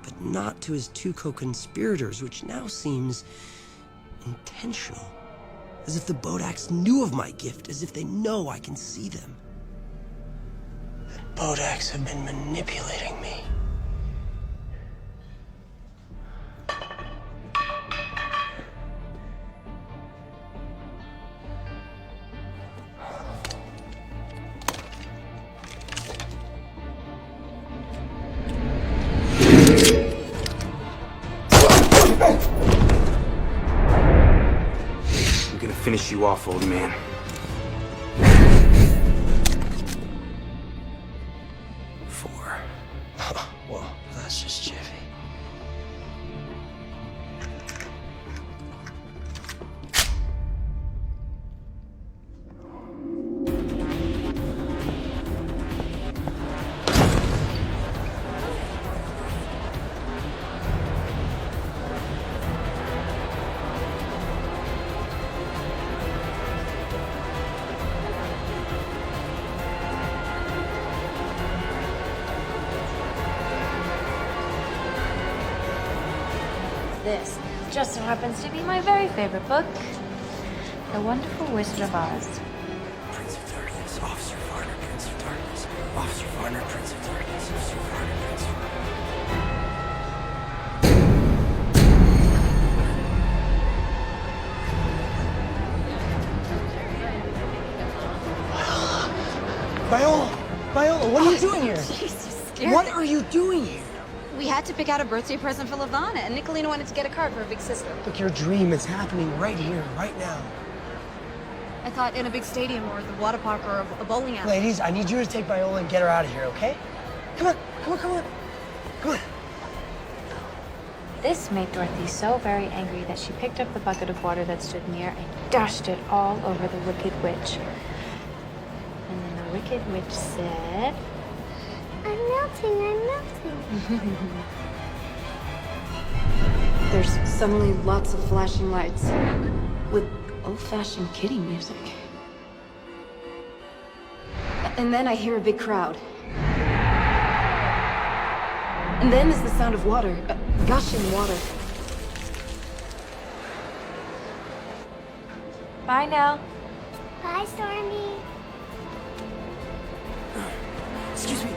but not to his 2 co-conspirators, which now seems intentional. As if the Bodaks knew of my gift, as if they know I can see them. The Bodaks have been manipulating me. I'm gonna finish you off, old man. Well, that's this? Just so happens to be my very favorite book, The Wonderful Wizard of Oz. Prince of Darkness, Officer Varner, Prince of Darkness. Officer Varner, Prince of Darkness, Officer Varner, Prince of Viola, what are you doing here? Jeez, you scared What me. are you doing here? We had to pick out a birthday present for Lavana, and Nicolina wanted to get a card for her big sister. Look, your dream is happening right here, right now. I thought in a big stadium or the water park or a bowling alley. Ladies, I need you to take Viola and get her out of here, okay? Come on, come on, come on. Come on. This made Dorothy so very angry that she picked up the bucket of water that stood near and dashed it all over the Wicked Witch. And then the Wicked Witch said, I'm melting, I'm melting. There's suddenly lots of flashing lights with old-fashioned kiddie music. And then I hear a big crowd. And then there's the sound of water, gushing water. Bye now. Bye, Stormy. Excuse me.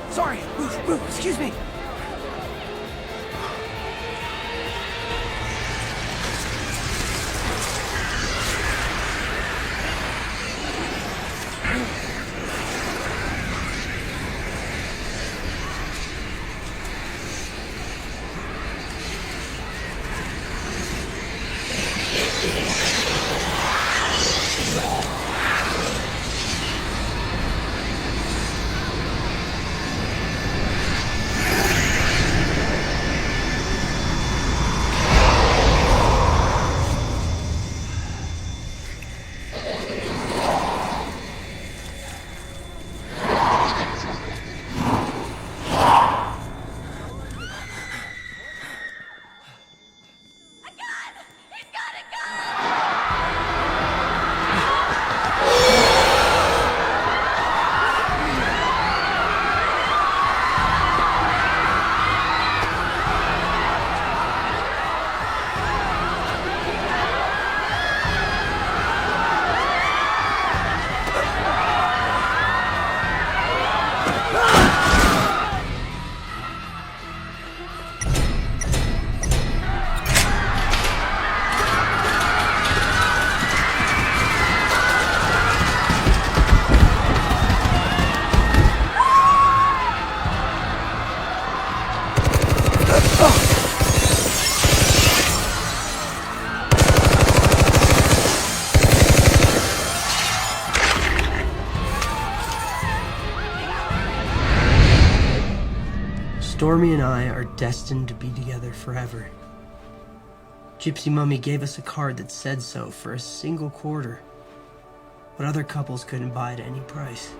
Sorry, move, excuse me. Stormy and I are destined to be together forever. Gypsy Mummy gave us a card that said so for a single quarter. What other couples couldn't buy at any price.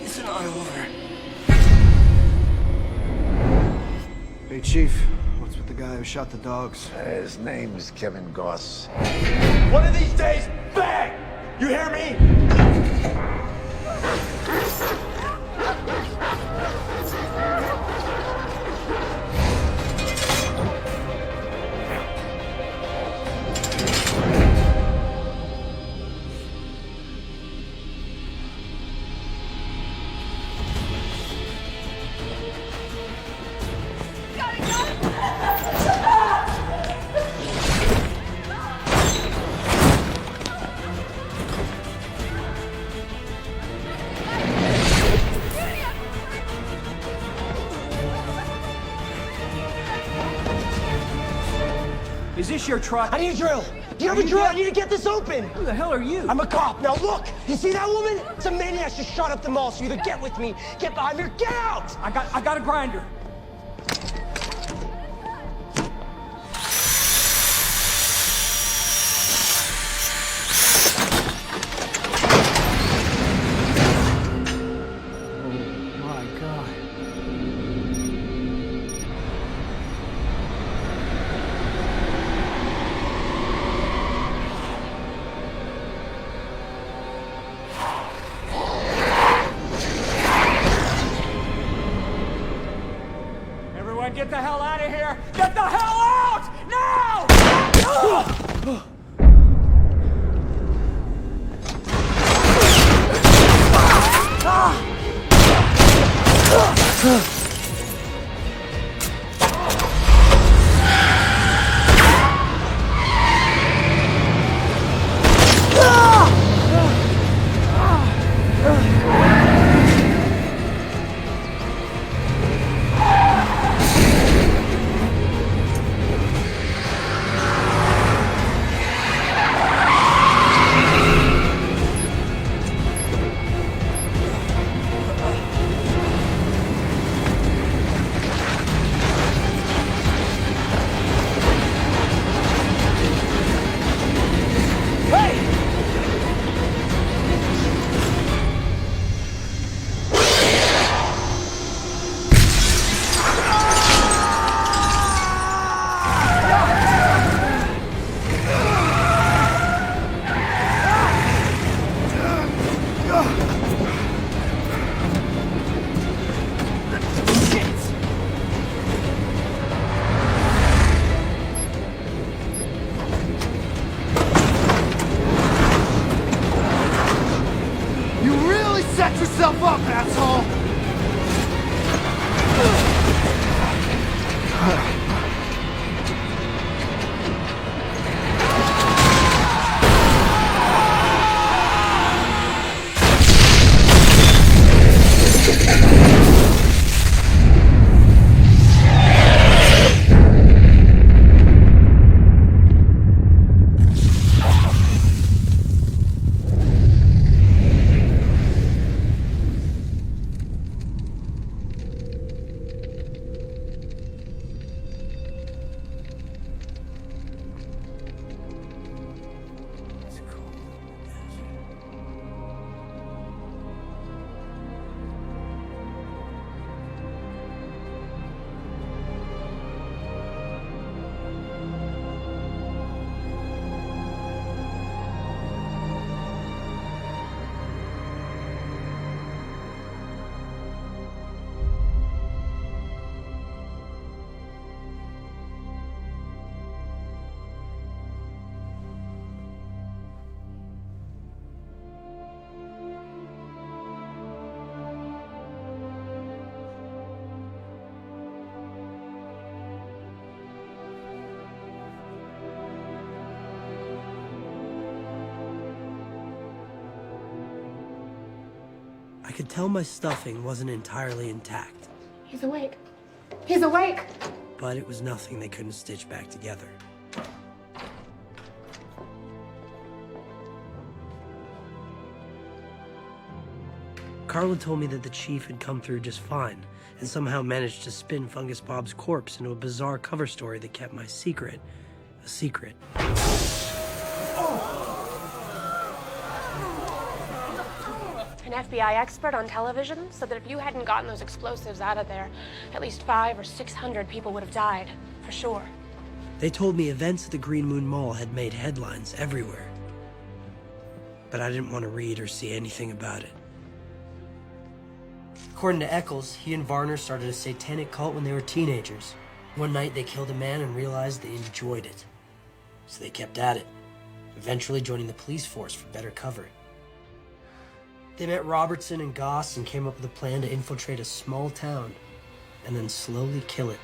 It's an eye over. Hey, Chief. What's with the guy who shot the dogs? His name is Kevin Goss. One of these days, bang! You hear me? Is this your truck? I need a drill. Do you have a drill? I need to get this open. Who the hell are you? I'm a cop. Now look, you see that woman? It's a maniac just shot up the mall, so either get with me, get behind me, or get out! I got a grinder. Get the hell out of here! Get the hell out! Now! yourself up, asshole! I could tell my stuffing wasn't entirely intact. He's awake. He's awake! But it was nothing they couldn't stitch back together. Carla told me that the chief had come through just fine, and somehow managed to spin Fungus Bob's corpse into a bizarre cover story that kept my secret a secret. FBI expert on television said that if you hadn't gotten those explosives out of there, at least 500 or 600 people would have died, for sure. They told me events at the Green Moon Mall had made headlines everywhere. But I didn't want to read or see anything about it. According to Eccles, he and Varner started a satanic cult when they were teenagers. One night they killed a man and realized they enjoyed it. So they kept at it, eventually joining the police force for better cover. They met Robertson and Goss and came up with a plan to infiltrate a small town and then slowly kill it.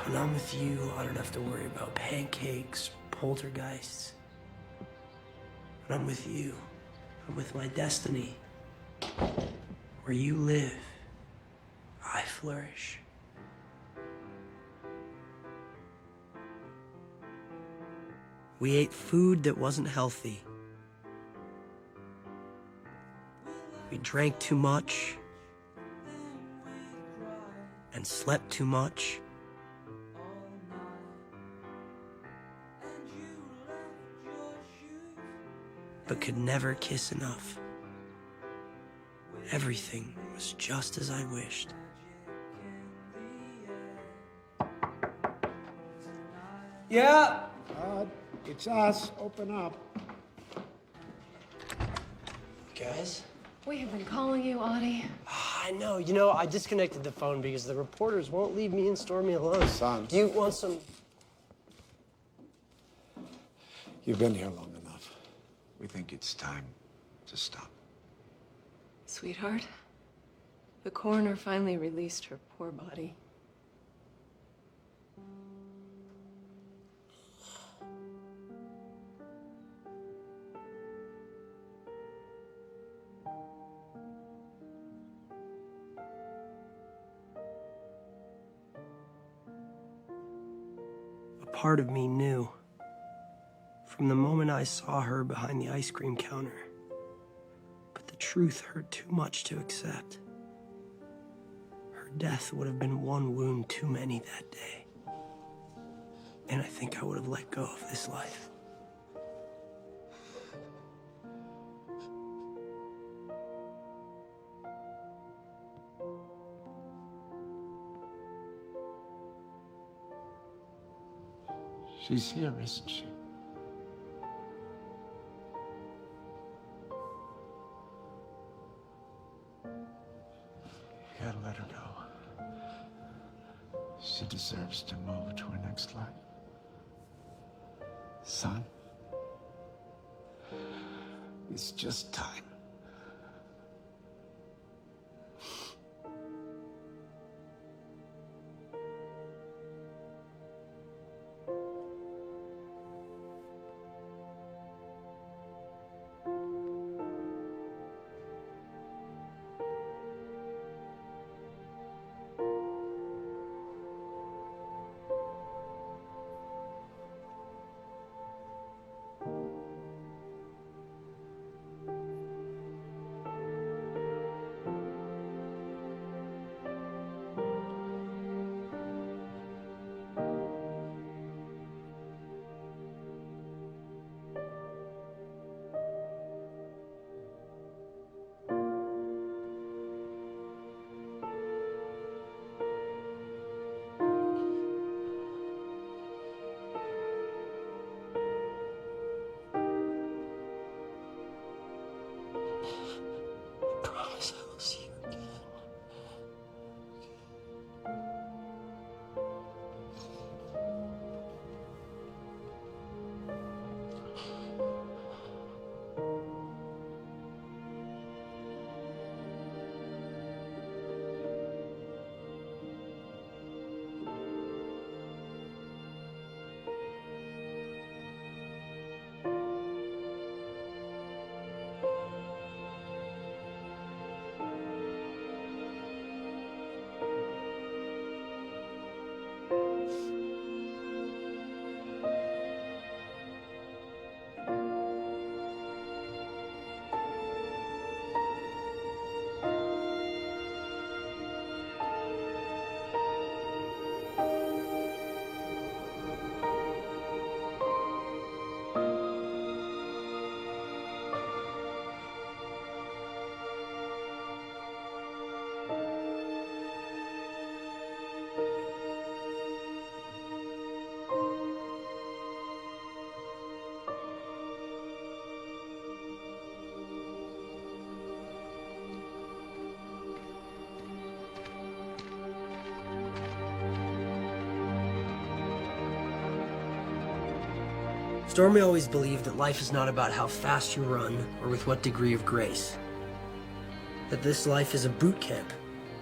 When I'm with you, I don't have to worry about pancakes, poltergeists. When I'm with you, I'm with my destiny. Where you live, I flourish. We ate food that wasn't healthy. We drank too much and slept too much. But could never kiss enough. Everything was just as I wished. Yeah? It's us. Open up. Guys? We have been calling you, Audie. I know. You know, I disconnected the phone because the reporters won't leave me and Stormy alone. Son. Do you want some... You've been here long enough. We think it's time to stop. Sweetheart, the coroner finally released her poor body. A part of me knew. From the moment I saw her behind the ice cream counter. But the truth hurt too much to accept. Her death would have been one wound too many that day. And I think I would have let go of this life. She's here, isn't she? You gotta let her go. She deserves to move to her next life. Son, it's just time. Stormy always believed that life is not about how fast you run or with what degree of grace. That this life is a boot camp,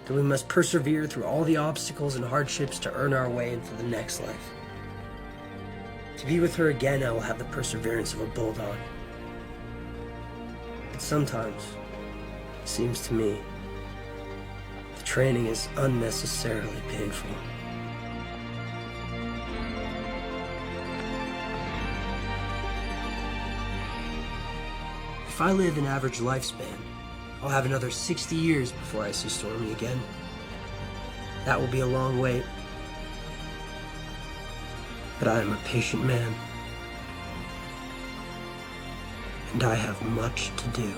that we must persevere through all the obstacles and hardships to earn our way into the next life. To be with her again, I will have the perseverance of a bulldog. But sometimes, it seems to me, the training is unnecessarily painful. If I live an average lifespan, I'll have another 60 years before I see Stormy again. That will be a long wait. But I am a patient man. And I have much to do.